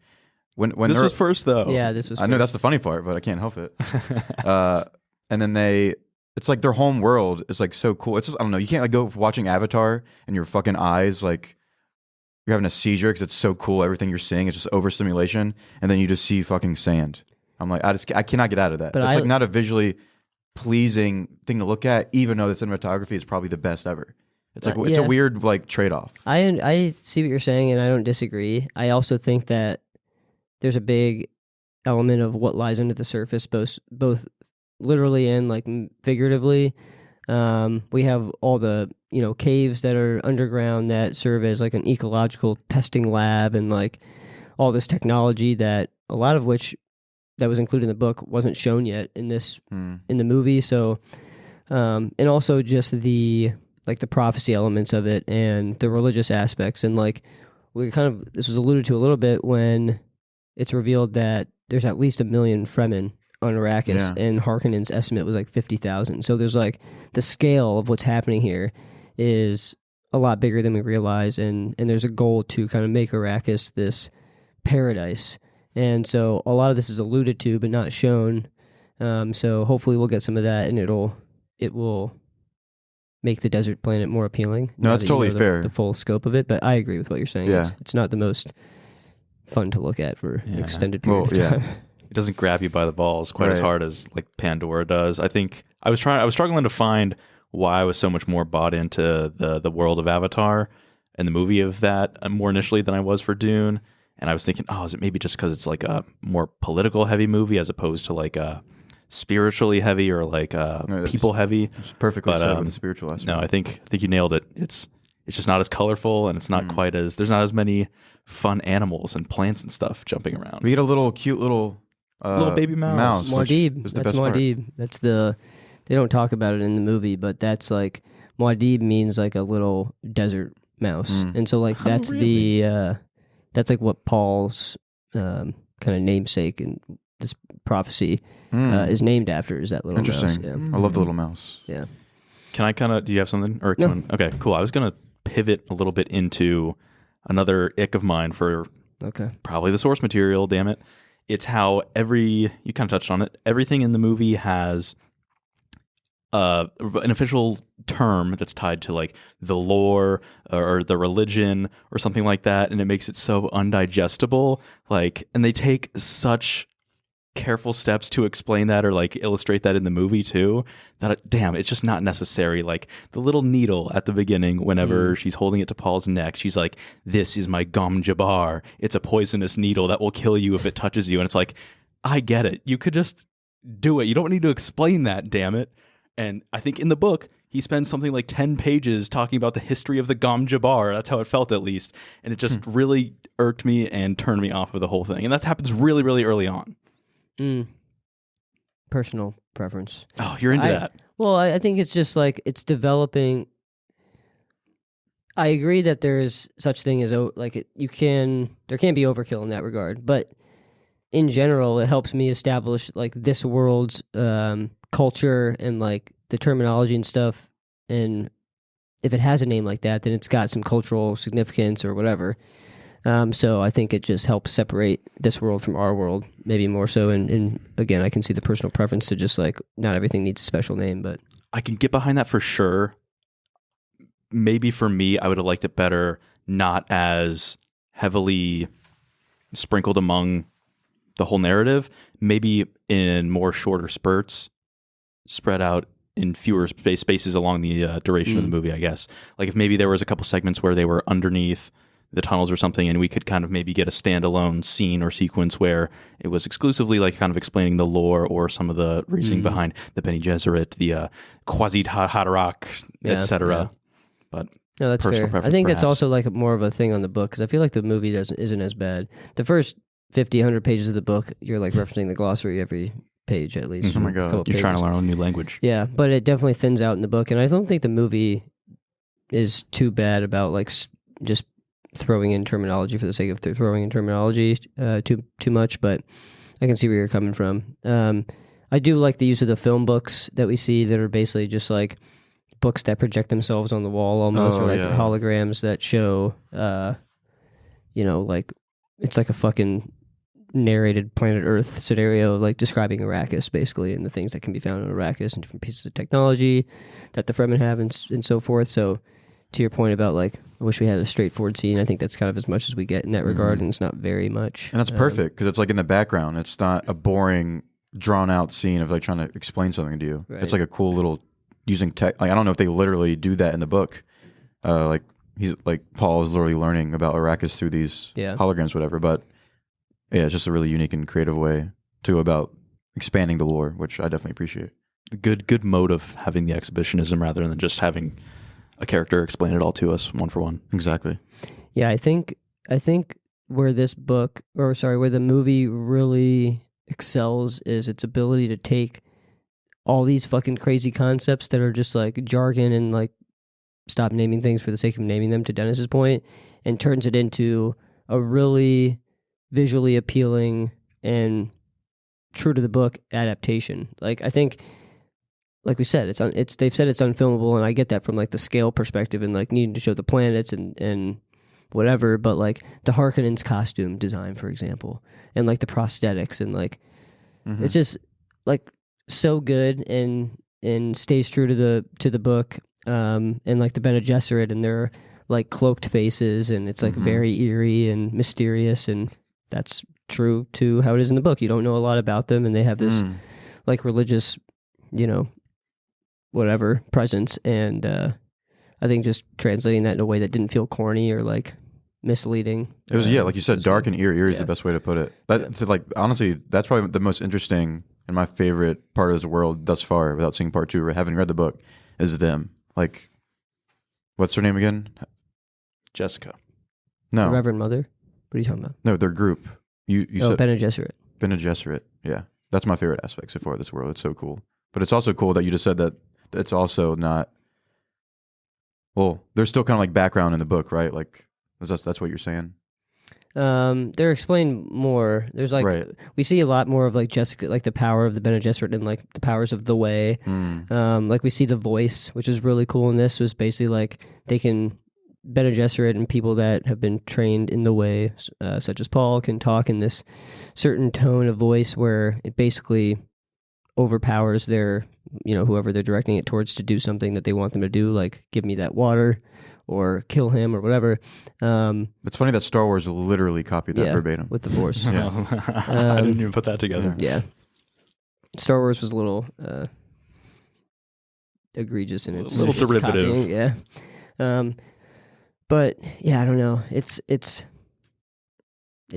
when this was first though. Yeah, this was. I know that's the funny part, but I can't help it. And then it's like their home world is like so cool. It's just, I don't know. You can't like go watching Avatar and your fucking eyes like you're having a seizure because it's so cool. Everything you're seeing is just overstimulation, and then you just see fucking sand. I'm like, I cannot get out of that. But it's like not a visually pleasing thing to look at, even though the cinematography is probably the best ever. It's like it's a weird like trade-off. I see what you're saying, and I don't disagree. I also think that there's a big element of what lies under the surface, both literally and like figuratively. We have all the caves that are underground that serve as like an ecological testing lab, and like all this technology that a lot of which that was included in the book wasn't shown yet in the movie. So, and also just the prophecy elements of it and the religious aspects. And like this was alluded to a little bit when it's revealed that there's at least 1 million Fremen on Arrakis, and Harkonnen's estimate was like 50,000. So there's like the scale of what's happening here is a lot bigger than we realize. And there's a goal to kind of make Arrakis this paradise. And so a lot of this is alluded to, but not shown. So hopefully we'll get some of that, and it will make the desert planet more appealing. No, that's totally fair. The full scope of it, but I agree with what you're saying. Yeah. It's not the most fun to look at for an extended period of time. It doesn't grab you by the balls quite as hard as like Pandora does. I think I was struggling to find why I was so much more bought into the world of Avatar and the movie of that more initially than I was for Dune. And I was thinking, is it maybe just because it's like a more political heavy movie as opposed to like a spiritually heavy or like people heavy? It's perfectly said with the spiritual aspect. No, I think you nailed it. It's just not as colorful, and it's not quite as there's not as many fun animals and plants and stuff jumping around. We get a cute little baby mouse. Muad'Dib. That's Muad'Dib. That's they don't talk about it in the movie, but that's like Muad'Dib means like a little desert mouse, and so like that's that's like what Paul's kind of namesake and this prophecy is named after, is that little mouse. Interesting. Yeah. I love the little mouse. Yeah. Can I do you have something? Or No. Okay, cool. I was going to pivot a little bit into another ick of mine for probably the source material, damn it. It's how you kind of touched on it, everything in the movie has an official term that's tied to like the lore or the religion or something like that, and it makes it so undigestible. Like, and they take such careful steps to explain that or like illustrate that in the movie too, that damn, it's just not necessary. Like the little needle at the beginning, whenever she's holding it to Paul's neck, she's like, "This is my gom jabbar. It's a poisonous needle that will kill you if it touches you." And it's like, I get it. You could just do it. You don't need to explain that, damn it. And I think in the book, he spends something like 10 pages talking about the history of the gom jabbar. That's how it felt, at least. And it just really irked me and turned me off of the whole thing. And that happens really, really early on. Personal preference. Oh, you're into that. Well, I think it's just like it's developing. I agree that there's such thing as there can be overkill in that regard, but in general, it helps me establish like this world's culture and like the terminology and stuff. And if it has a name like that, then it's got some cultural significance or whatever. So I think it just helps separate this world from our world, maybe more so. And again, I can see the personal preference to just like not everything needs a special name, but I can get behind that for sure. Maybe for me, I would have liked it better, not as heavily sprinkled among the whole narrative, maybe in more shorter spurts, spread out in fewer spaces along the duration of the movie, I guess. Like if maybe there was a couple segments where they were underneath the tunnels or something, and we could kind of maybe get a standalone scene or sequence where it was exclusively like kind of explaining the lore or some of the reasoning behind the Bene Gesserit, the Quasi Haderach, etc. Yeah. But no, that's fair. I think that's also like more of a thing on the book, because I feel like the movie isn't as bad. The first 50, 100 pages of the book, you're like referencing the glossary every page at least. Oh my God. You're trying to learn a new language. Yeah, but it definitely thins out in the book, and I don't think the movie is too bad about like just throwing in terminology for the sake of throwing in terminology too much, but I can see where you're coming from. I do like the use of the film books that we see that are basically just like books that project themselves on the wall almost, or like holograms that show, like it's like a fucking narrated planet Earth scenario, like describing Arrakis basically, and the things that can be found on Arrakis and different pieces of technology that the Fremen have and so forth. So to your point about like, I wish we had a straightforward scene, I think that's kind of as much as we get in that regard, and it's not very much. And that's perfect, because it's like in the background. It's not a boring, drawn-out scene of like trying to explain something to you. Right. It's like a cool little using tech. Like I don't know if they literally do that in the book. Like Paul is literally learning about Arrakis through these holograms, whatever. But yeah, it's just a really unique and creative way about expanding the lore, which I definitely appreciate. Good mode of having the exhibitionism rather than just having a character explain it all to us one for one. Exactly. Yeah, I think where the movie really excels is its ability to take all these fucking crazy concepts that are just like jargon and like stop naming things for the sake of naming them, to Dennis's point, and turns it into a really visually appealing and true to the book adaptation. Like I think, like we said, they've said it's unfilmable, and I get that from like the scale perspective and like needing to show the planets and whatever, but like the Harkonnens' costume design, for example, and like the prosthetics and like it's just like so good and stays true to the book, and like the Bene Gesserit and their like cloaked faces, and it's like very eerie and mysterious, and that's true to how it is in the book. You don't know a lot about them, and they have this like religious, whatever presence, and I think just translating that in a way that didn't feel corny or like misleading. It was like you said, dark and eerie is the best way to put it. So like honestly, that's probably the most interesting and my favorite part of this world thus far, without seeing part 2 or having read the book, is them. Like, what's her name again? Jessica. No, the Reverend Mother. What are you talking about? No, their group. You said Bene Gesserit. Bene Gesserit. Yeah, that's my favorite aspect so far of this world. It's so cool. But it's also cool that you just said that it's also not. Well, there's still kind of like background in the book, right? Like that's what you're saying. They're explained more. There's like we see a lot more of like Jessica, like the power of the Bene Gesserit and like the powers of the Way. Like we see the voice, which is really cool in this. Was basically like they can Bene Gesserit and people that have been trained in the way, such as Paul, can talk in this certain tone of voice where it basically overpowers their, whoever they're directing it towards to do something that they want them to do, like give me that water or kill him or whatever. It's funny that Star Wars literally copied that verbatim. With the Force. Yeah. I didn't even put that together. Yeah. Star Wars was a little egregious in its little derivative. Copying, yeah. But yeah, I don't know. It's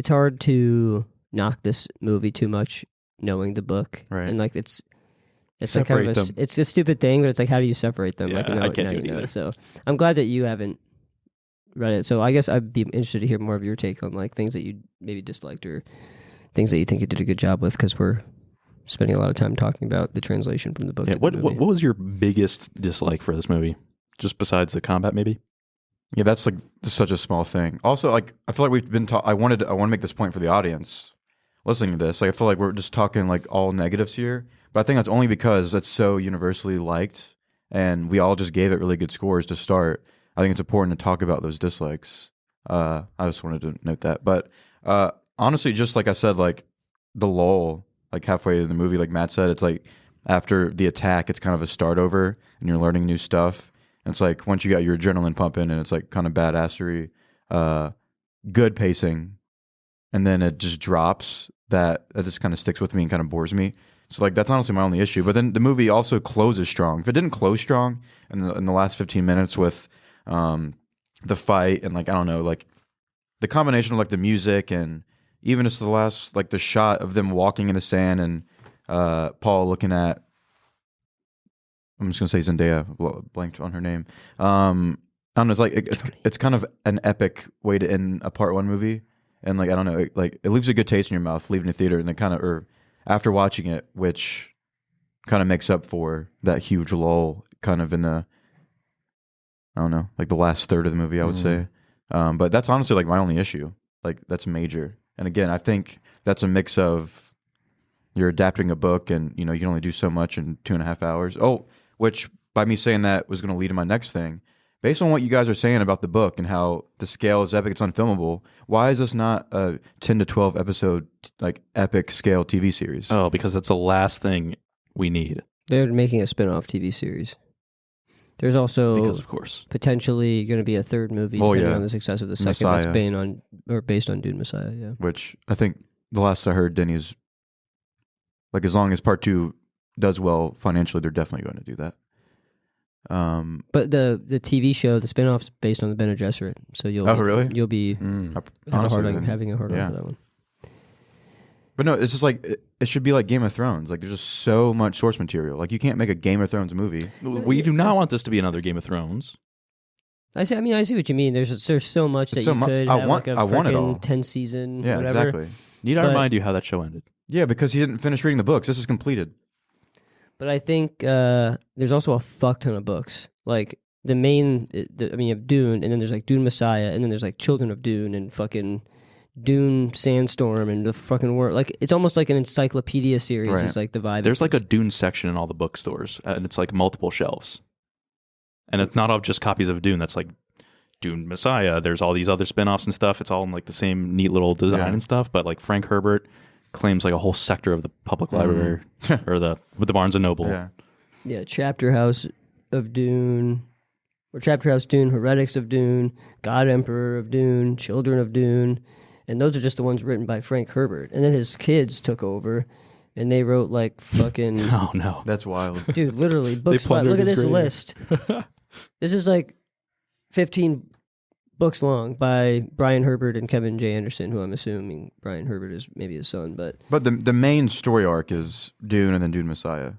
hard to knock this movie too much, knowing the book, right? And like it's separate like kind of them. it's a stupid thing, but it's like, how do you separate them? Yeah, like, I can't do it either. So I'm glad that you haven't read it. So I guess I'd be interested to hear more of your take on like things that you maybe disliked or things that you think you did a good job with, because we're spending a lot of time talking about the translation from the book. Yeah, to what the movie. was your biggest dislike for this movie? Just besides the combat, maybe? Yeah, that's like such a small thing. Also, like I feel like we've been I want to make this point for the audience listening to this. Like I feel like we're just talking like all negatives here, but I think that's only because it's so universally liked, and we all just gave it really good scores to start. I think it's important to talk about those dislikes. I just wanted to note that. But honestly, just like I said, like the lull, like halfway in the movie, like Matt said, it's like after the attack, it's kind of a start over, and you're learning new stuff. And it's like once you got your adrenaline pumping, and it's like kind of badassery, good pacing, and then it just drops. That just kind of sticks with me and kind of bores me. So like that's honestly my only issue. But then the movie also closes strong. If it didn't close strong in the last 15 minutes with the fight and like I don't know, like the combination of like the music and even just the last like the shot of them walking in the sand and Paul looking at, I'm just gonna say Zendaya, blanked on her name. I don't know. It's like it's kind of an epic way to end a part one movie, and like I don't know, it leaves a good taste in your mouth leaving the theater, and then kind of or after watching it, which kind of makes up for that huge lull, kind of in the I don't know, like the last third of the movie, I would say. But that's honestly like my only issue. Like that's major, and again, I think that's a mix of you're adapting a book, and you can only do so much in 2.5 hours. Oh. Which, by me saying that, was going to lead to my next thing. Based on what you guys are saying about the book and how the scale is epic, it's unfilmable, why is this not a 10 to 12 episode, like, epic scale TV series? Oh, because that's the last thing we need. They're making a spin-off TV series. There's also because, of course, potentially going to be a third movie depending on the success of the second Messiah. That's based on Dune Messiah, yeah. Which, I think, the last I heard, Denis, like, as long as part 2 does well financially, they're definitely going to do that. But the TV show, the spinoff's based on the Bene Gesserit, so you'll be having a hard on for that one. But no, it's just like it should be like Game of Thrones. Like there's just so much source material. Like you can't make a Game of Thrones movie. We do not want this to be another Game of Thrones. I see what you mean. There's so much that you could have like a want it all. 10 season, Yeah, whatever. exactly. Need I remind you how that show ended? Yeah, because he didn't finish reading the books. This is completed. But I think there's also a fuck ton of books. Like the main, you have Dune, and then there's like Dune Messiah, and then there's like Children of Dune and fucking Dune Sandstorm and the fucking world. Like it's almost like an encyclopedia series. Right. It's like the vibe. There's like a Dune section in all the bookstores, and it's like multiple shelves. And it's not all just copies of Dune. That's like Dune Messiah. There's all these other spin-offs and stuff. It's all in like the same neat little design and stuff. But like Frank Herbert claims like a whole sector of the public library or with the Barnes and Noble. Yeah, Chapter House of Dune, or Chapter House Dune, Heretics of Dune, God Emperor of Dune, Children of Dune, and those are just the ones written by Frank Herbert. And then his kids took over, and they wrote like fucking. Oh no, that's wild, dude! Literally, books. Look at this list. This is like 15 books long by Brian Herbert and Kevin J. Anderson, who I'm assuming Brian Herbert is maybe his son, but the main story arc is Dune and then Dune Messiah, at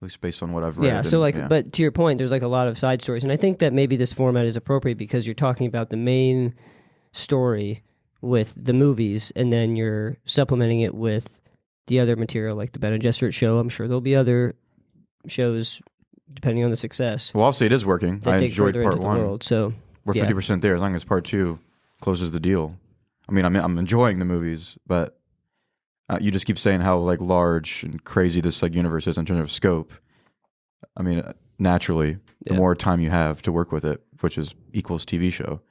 least based on what I've read. Yeah, so but to your point, there's like a lot of side stories, and I think that maybe this format is appropriate because you're talking about the main story with the movies, and then you're supplementing it with the other material, like the Bene Gesserit show. I'm sure there'll be other shows depending on the success. Well, obviously it is working. I enjoyed part 1. World, so we're 50% there as long as part 2 closes the deal. I mean, I'm enjoying the movies, but you just keep saying how like large and crazy this like universe is in terms of scope. I mean, naturally, the more time you have to work with it, which is equals TV show,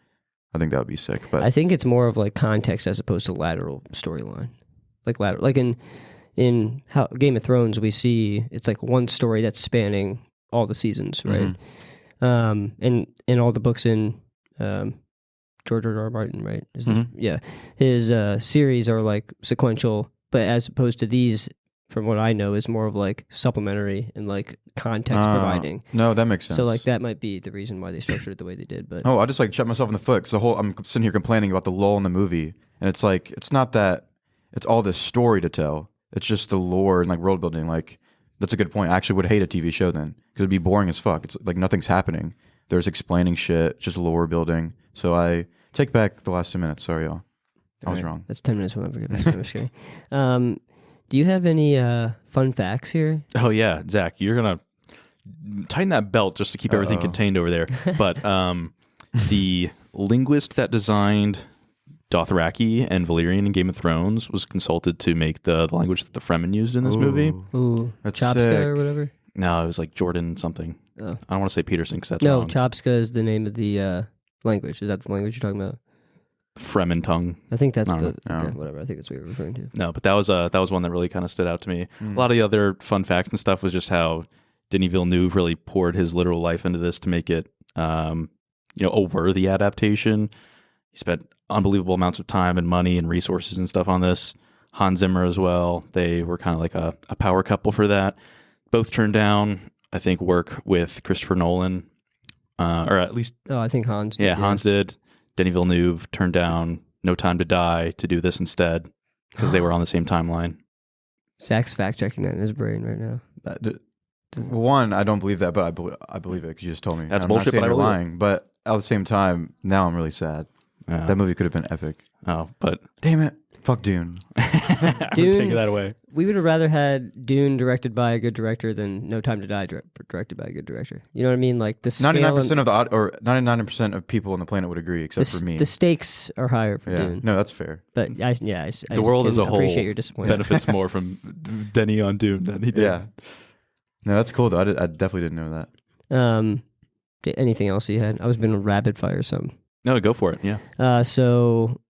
I think that would be sick. But I think it's more of like context as opposed to lateral storyline. Like in how Game of Thrones, we see it's like one story that's spanning all the seasons, right? And in all the books in George R. R. Martin, right? His series are like sequential, but as opposed to these, from what I know, is more of like supplementary and like context providing. No, that makes sense. So like that might be the reason why they structured it the way they did. But I just like shot myself in the foot because I'm sitting here complaining about the lull in the movie, and it's like it's not that it's all this story to tell. It's just the lore and like world building. Like that's a good point. I actually would hate a TV show then because it'd be boring as fuck. It's like nothing's happening. There's explaining shit, just lore building. So I take back the last 2 minutes. Sorry, y'all. I was wrong. That's 10 minutes. We'll never get back. I'm just kidding. Do you have any fun facts here? Oh yeah, Zach, you're gonna tighten that belt just to keep everything contained over there. But the linguist that designed Dothraki and Valyrian in Game of Thrones was consulted to make the language that the Fremen used in this movie. Ooh, that's Chopska sick. or whatever? No, it was like Jordan something. Oh. I don't want to say Peterson because that's No, wrong. Chopska is the name of the language. Is that the language you're talking about? Fremen tongue. I think that's No. okay, whatever. I think that's what you're referring to. No, but that was one that really kind of stood out to me. A lot of the other fun facts and stuff was just how Denis Villeneuve really poured his literal life into this to make it, a worthy adaptation. He spent unbelievable amounts of time and money and resources and stuff on this. Hans Zimmer as well. They were kind of like a power couple for that. Both turned down, I think, work with Christopher Nolan, or at least. Oh, I think Hans did. Yeah, Hans did. Denis Villeneuve turned down No Time to Die to do this instead because they were on the same timeline. Zach's fact checking that in his brain right now. One, I don't believe that, but I believe it because you just told me. That's I'm bullshit, not saying but I you're believe it. lying. But at the same time, now I'm really sad. Yeah. That movie could have been epic. Oh, but Damn it. Fuck Dune. Dune, take that away. We would have rather had Dune directed by a good director than No Time to Die directed by a good director. You know what I mean? Like the scale 99% of the or 99% of people on the planet would agree, except for me. The stakes are higher for Dune. No, that's fair. But I The world as a whole appreciate your disappointment. benefits more from Denis on Dune than he did. Yeah. No, that's cool though. I definitely didn't know that. Anything else you had? I was been a rapid fire some. No, go for it. Yeah. So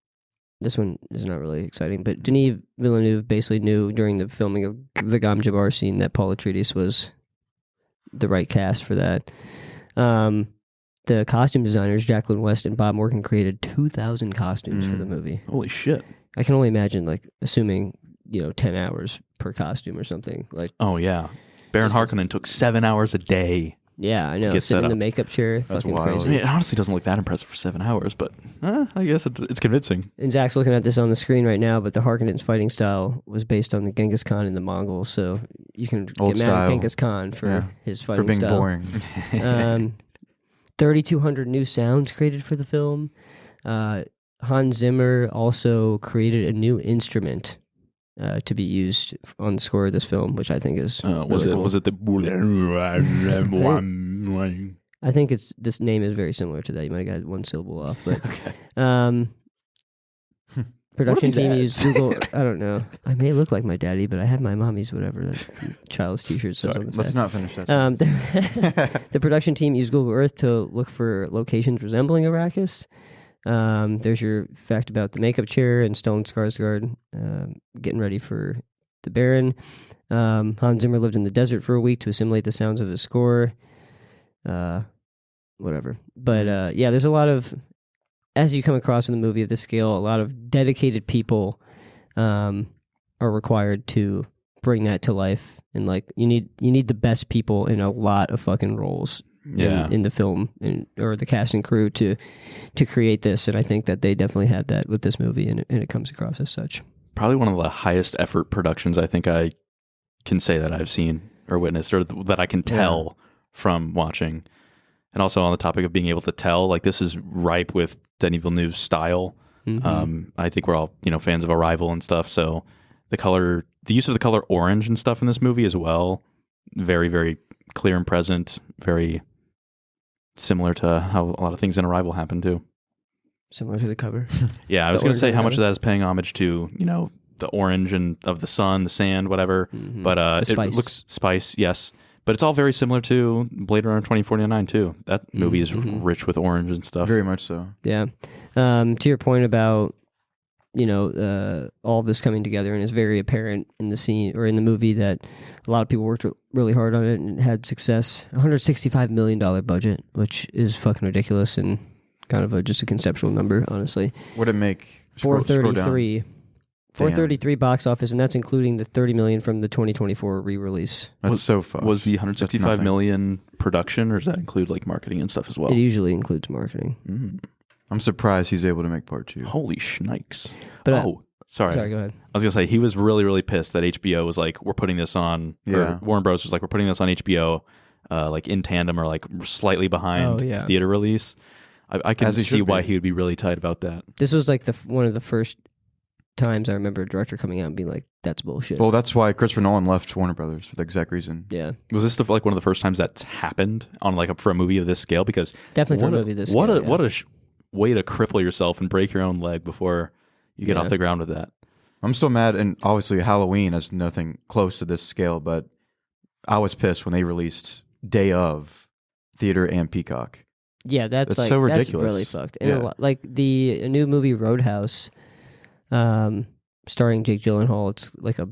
this one is not really exciting, but Denis Villeneuve basically knew during the filming of the Gam Jabbar scene that Paul Atreides was the right cast for that. The costume designers, Jacqueline West and Bob Morgan, created 2,000 costumes for the movie. Holy shit. I can only imagine, like, assuming, 10 hours per costume or something. Like, Oh, yeah. Baron Harkonnen took 7 hours a day. yeah, I know. get Sitting set in the up. makeup chair, That's fucking wild. I crazy. mean, it honestly doesn't look that impressive for 7 hours, but I guess it's convincing. And Zach's looking at this on the screen right now, but the Harkonnen's fighting style was based on the Genghis Khan and the Mongols, so you can Old get mad at style. Genghis Khan for his fighting For being style. boring. 3,200 new sounds created for the film. Hans Zimmer also created a new instrument to be used on the score of this film, which I think is really cool. Was it the I think this name is very similar to that. You might have got one syllable off, but Okay. production What are team these used ads? Google. I don't know. I may look like my daddy, but I have my mommy's whatever that child's T-shirt says on the Let's side. not finish that. The production team used Google Earth to look for locations resembling Arrakis. There's your fact about the makeup chair and Stellan Skarsgård getting ready for the Baron. Hans Zimmer lived in the desert for a week to assimilate the sounds of his score. Whatever. But yeah, there's a lot of, as you come across in the movie of this scale, a lot of dedicated people are required to bring that to life. And like you need the best people in a lot of fucking roles. Yeah. In the film or the cast and crew to create this, and I think that they definitely had that with this movie, and it comes across as such. Probably one of the highest effort productions I think I can say that I've seen or witnessed, or that I can tell from watching. And also on the topic of being able to tell, like this is ripe with Denis Villeneuve's style. Mm-hmm. I think we're all fans of Arrival and stuff, so the use of the color orange and stuff in this movie as well, very, very clear and present, very similar to how a lot of things in Arrival happen too. Similar to the cover. Yeah, I was going to say how much of that is paying homage to, the orange and of the sun, the sand, whatever. Mm-hmm. But The spice. it looks spice, yes. But it's all very similar to Blade Runner 2049 too. That movie is rich with orange and stuff. Very much so. Yeah. To your point about, all of this coming together, and it's very apparent in the scene or in the movie that a lot of people worked really hard on it and had success. $165 million budget, which is fucking ridiculous and kind of just a conceptual number, honestly. What did it make? 433. 433 box office, and that's including the $30 million from the 2024 re-release. That's so fun. Was the $165 million production, or does that include like marketing and stuff as well? It usually includes marketing. I'm surprised he's able to make part 2. Holy shnikes. But sorry, go ahead. I was going to say, he was really, really pissed that HBO was like, we're putting this on, or Warner Bros. Was like, we're putting this on HBO, like in tandem or like slightly behind theater release. I can see why he would be really tight about that. This was like one of the first times I remember a director coming out and being like, that's bullshit. Well, that's why Christopher Nolan left Warner Brothers for the exact reason. Yeah. Was this like one of the first times that's happened on like for a movie of this scale? Because definitely for a movie of this scale. What a way to cripple yourself and break your own leg before you get off the ground with that. I'm still mad, and obviously Halloween has nothing close to this scale, but I was pissed when they released day of theater and Peacock. Yeah, that's like so ridiculous. That's really fucked. And like a new movie Roadhouse, starring Jake Gyllenhaal. It's like a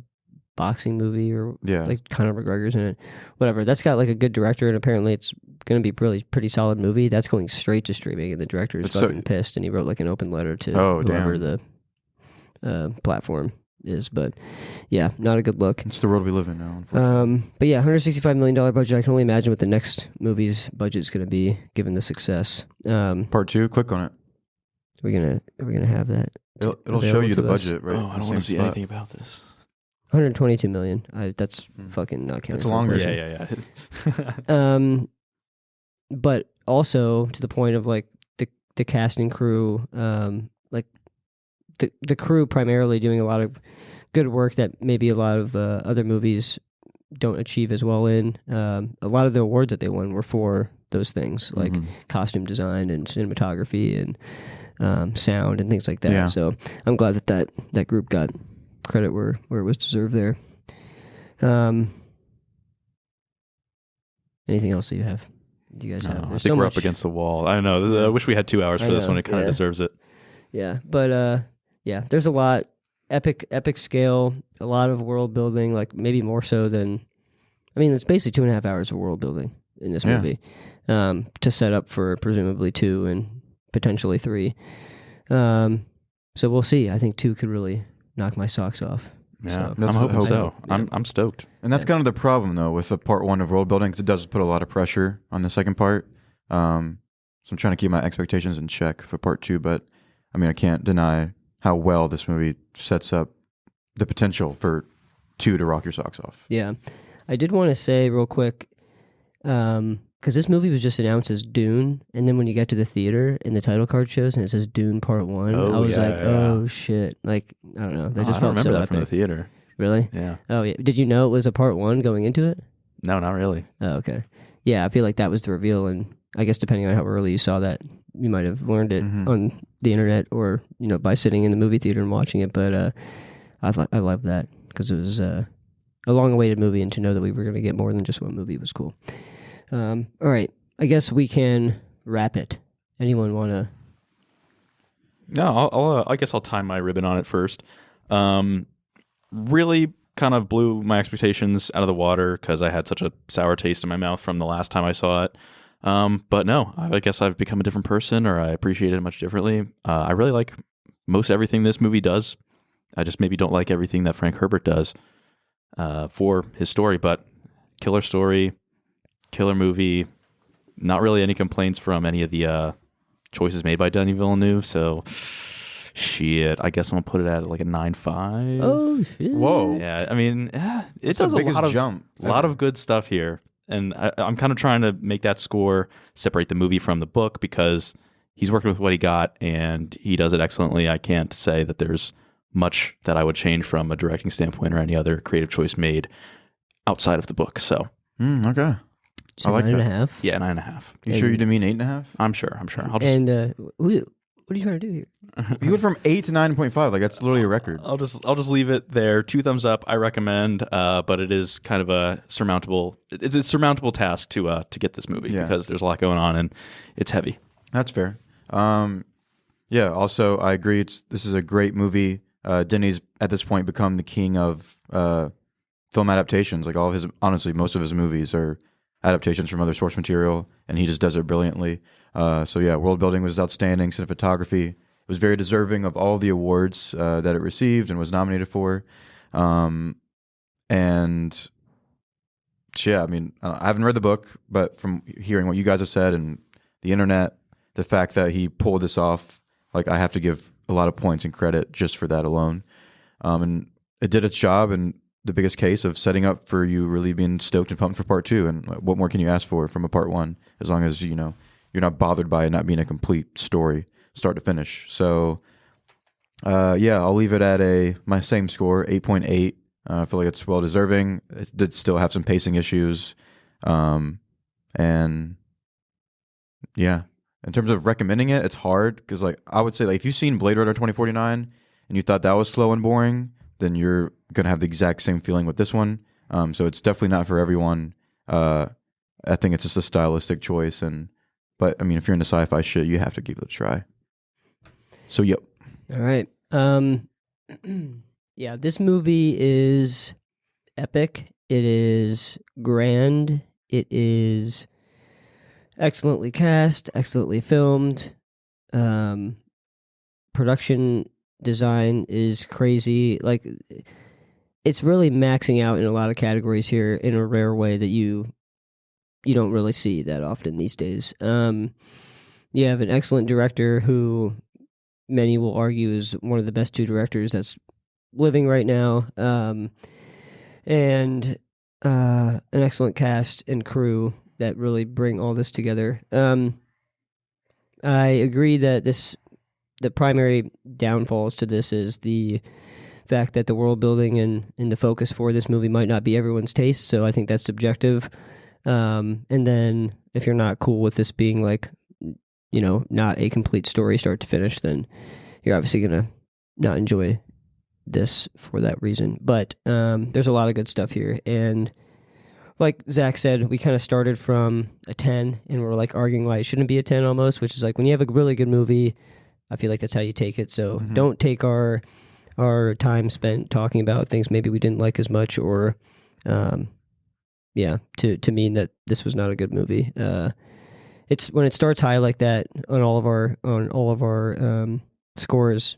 boxing movie or like Conor McGregor's in it. Whatever. That's got like a good director, and apparently it's going to be really pretty solid movie. That's going straight to streaming, and the director is fucking pissed, and he wrote like an open letter to whoever the platform is. But yeah, not a good look. It's the world we live in now, unfortunately. But yeah, $165 million budget. I can only imagine what the next movie's budget is going to be given the success. Part 2, click on it. Are we gonna have that? It'll show you the budget, right? Oh, I don't want to see anything about this. 122 million. That's fucking not counting. It's a long version. Yeah. But also to the point of like the cast and crew, like the crew primarily doing a lot of good work that maybe a lot of other movies don't achieve as well in. A lot of the awards that they won were for those things, like costume design and cinematography and sound and things like that. Yeah. So I'm glad that group got credit where it was deserved there. Anything else that you have? Do you guys have? I think we're up against the wall. I don't know. I wish we had 2 hours for this one. It kind of deserves it. Yeah, but there's a lot epic scale, a lot of world building, like maybe more so than. I mean, it's basically 2.5 hours of world building in this movie to set up for presumably 2 and potentially 3. So we'll see. I think 2 could really knock my socks off. Yeah, so. I'm hoping so. Yeah. I'm stoked. And that's kind of the problem, though, with the part 1 of world building, because it does put a lot of pressure on the second part. So I'm trying to keep my expectations in check for part 2, but I mean, I can't deny how well this movie sets up the potential for 2 to rock your socks off. Yeah. I did want to say real quick, because this movie was just announced as Dune, and then when you get to the theater and the title card shows and it says Dune Part 1, I was oh shit. Like, I don't know. That just felt remember so that epic. from the theater. Really? Yeah. Oh, yeah. Did you know it was a Part 1 going into it? No, not really. Oh, okay. Yeah, I feel like that was the reveal, and I guess depending on how early you saw that, you might have learned it on the internet or, by sitting in the movie theater and watching it, but I love that because it was a long-awaited movie, and to know that we were going to get more than just one movie was cool. All right. I guess we can wrap it. Anyone want to? No, I guess I'll tie my ribbon on it first. Really kind of blew my expectations out of the water because I had such a sour taste in my mouth from the last time I saw it. But no, I guess I've become a different person, or I appreciate it much differently. I really like most everything this movie does. I just maybe don't like everything that Frank Herbert does for his story, but killer story, killer movie. Not really any complaints from any of the choices made by Denis Villeneuve, so shit, I guess I'm going to put it at like a 9.5. Oh, shit. Whoa. Yeah, I mean, it does the biggest a jump lot ever. of good stuff here, and I'm kind of trying to make that score separate the movie from the book because he's working with what he got, and he does it excellently. I can't say that there's much that I would change from a directing standpoint or any other creative choice made outside of the book, so. Okay. So I like 9.5. that. Yeah, 9.5. You sure you didn't mean 8.5? I'm sure. I'll just. And what What are you trying to do here? You went from 8 to 9.5. Like that's literally a record. I'll just leave it there. 2 thumbs up. I recommend, but it is kind of a surmountable. It's a surmountable task to get this movie because there's a lot going on and it's heavy. That's fair. Yeah. Also, I agree. This is a great movie. Denis at this point become the king of film adaptations. Like honestly, most of his movies are adaptations from other source material, and he just does it brilliantly. So yeah, world building was outstanding. Cinematography, it was very deserving of all the awards that it received and was nominated for. And yeah, I mean, I haven't read the book, but from hearing what you guys have said and the internet, the fact that he pulled this off, like I have to give a lot of points and credit just for that alone. And it did its job, and the biggest case of setting up for you really being stoked and pumped for part 2. And what more can you ask for from a part 1, as long as you're not bothered by it not being a complete story start to finish. So yeah, I'll leave it at my same score, 8.8. I feel like it's well deserving. It did still have some pacing issues, and yeah, in terms of recommending it, it's hard because like I would say, like if you've seen Blade Runner 2049 and you thought that was slow and boring, then you're gonna have the exact same feeling with this one. So it's definitely not for everyone. I think it's just a stylistic choice, but I mean, if you're into sci-fi shit, you have to give it a try. So yep. All right. Yeah, this movie is epic. It is grand. It is excellently cast, excellently filmed. Production design is crazy. Like, it's really maxing out in a lot of categories here in a rare way that you don't really see that often these days. You have an excellent director who many will argue is one of the best 2 directors that's living right now, and an excellent cast and crew that really bring all this together. I agree that the primary downfalls to this is the fact that the world building and the focus for this movie might not be everyone's taste, so I think that's subjective. And then if you're not cool with this being like, not a complete story start to finish, then you're obviously going to not enjoy this for that reason. But there's a lot of good stuff here. And like Zach said, we kind of started from a 10 and we're like arguing why it shouldn't be a 10 almost, which is like when you have a really good movie, I feel like that's how you take it. So don't take our time spent talking about things maybe we didn't like as much or to mean that this was not a good movie. It's when it starts high like that on all of our scores,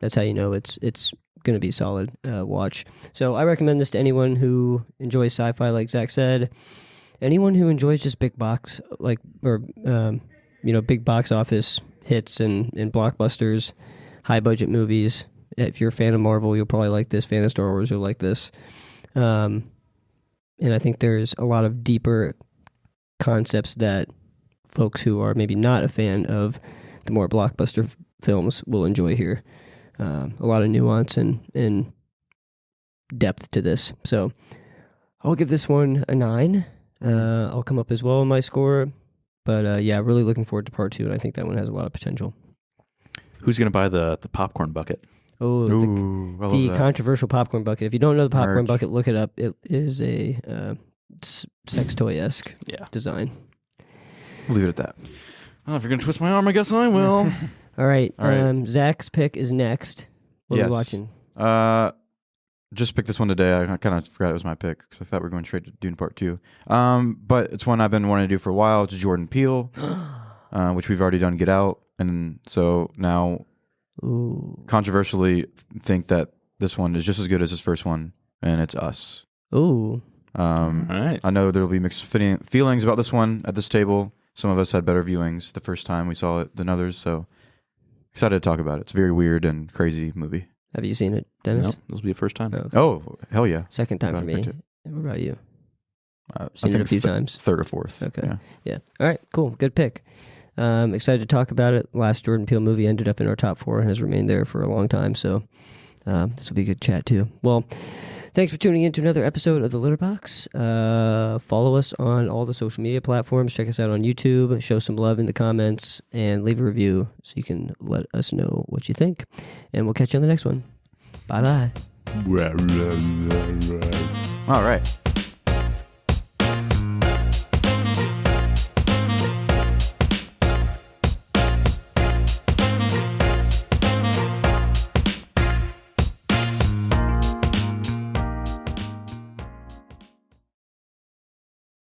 that's how you know it's going to be solid watch. So I recommend this to anyone who enjoys sci-fi, like Zach said. Anyone who enjoys just big box big box office hits and blockbusters, high budget movies. If you're a fan of Marvel, you'll probably like this. Fan of Star Wars, you'll like this. And I think there's a lot of deeper concepts that folks who are maybe not a fan of the more blockbuster films will enjoy here. A lot of nuance and depth to this. So I'll give this one a 9. I'll come up as well in my score. But really looking forward to part 2, and I think that one has a lot of potential. Who's going to buy the popcorn bucket? Oh, the controversial popcorn bucket. If you don't know the popcorn bucket, look it up. It is a sex toy-esque design. We'll leave it at that. Oh, if you're going to twist my arm, I guess I will. All right. Zach's pick is next. What are we watching? Just picked this one today. I kind of forgot it was my pick because I thought we were going straight to Dune Part 2. But it's one I've been wanting to do for a while. It's Jordan Peele, which we've already done Get Out. And so now, controversially, think that this one is just as good as his first one, and it's Us. Ooh. All right. I know there will be mixed feelings about this one at this table. Some of us had better viewings the first time we saw it than others, so excited to talk about it. It's a very weird and crazy movie. Have you seen it, Dennis? No, this will be the first time. Oh, hell yeah. Second time for me. What about you? Seen it a few times? Third or fourth. Okay. Yeah. All right, cool. Good pick. Excited to talk about it. Last Jordan Peele movie ended up in our top 4 and has remained there for a long time, so this will be a good chat too. Well, Thanks for tuning in to another episode of The Litterbox. Follow us on all the social media platforms. Check us out on YouTube. Show some love in the comments and leave a review so you can let us know what you think. And we'll catch you on the next one. Bye-bye. All right.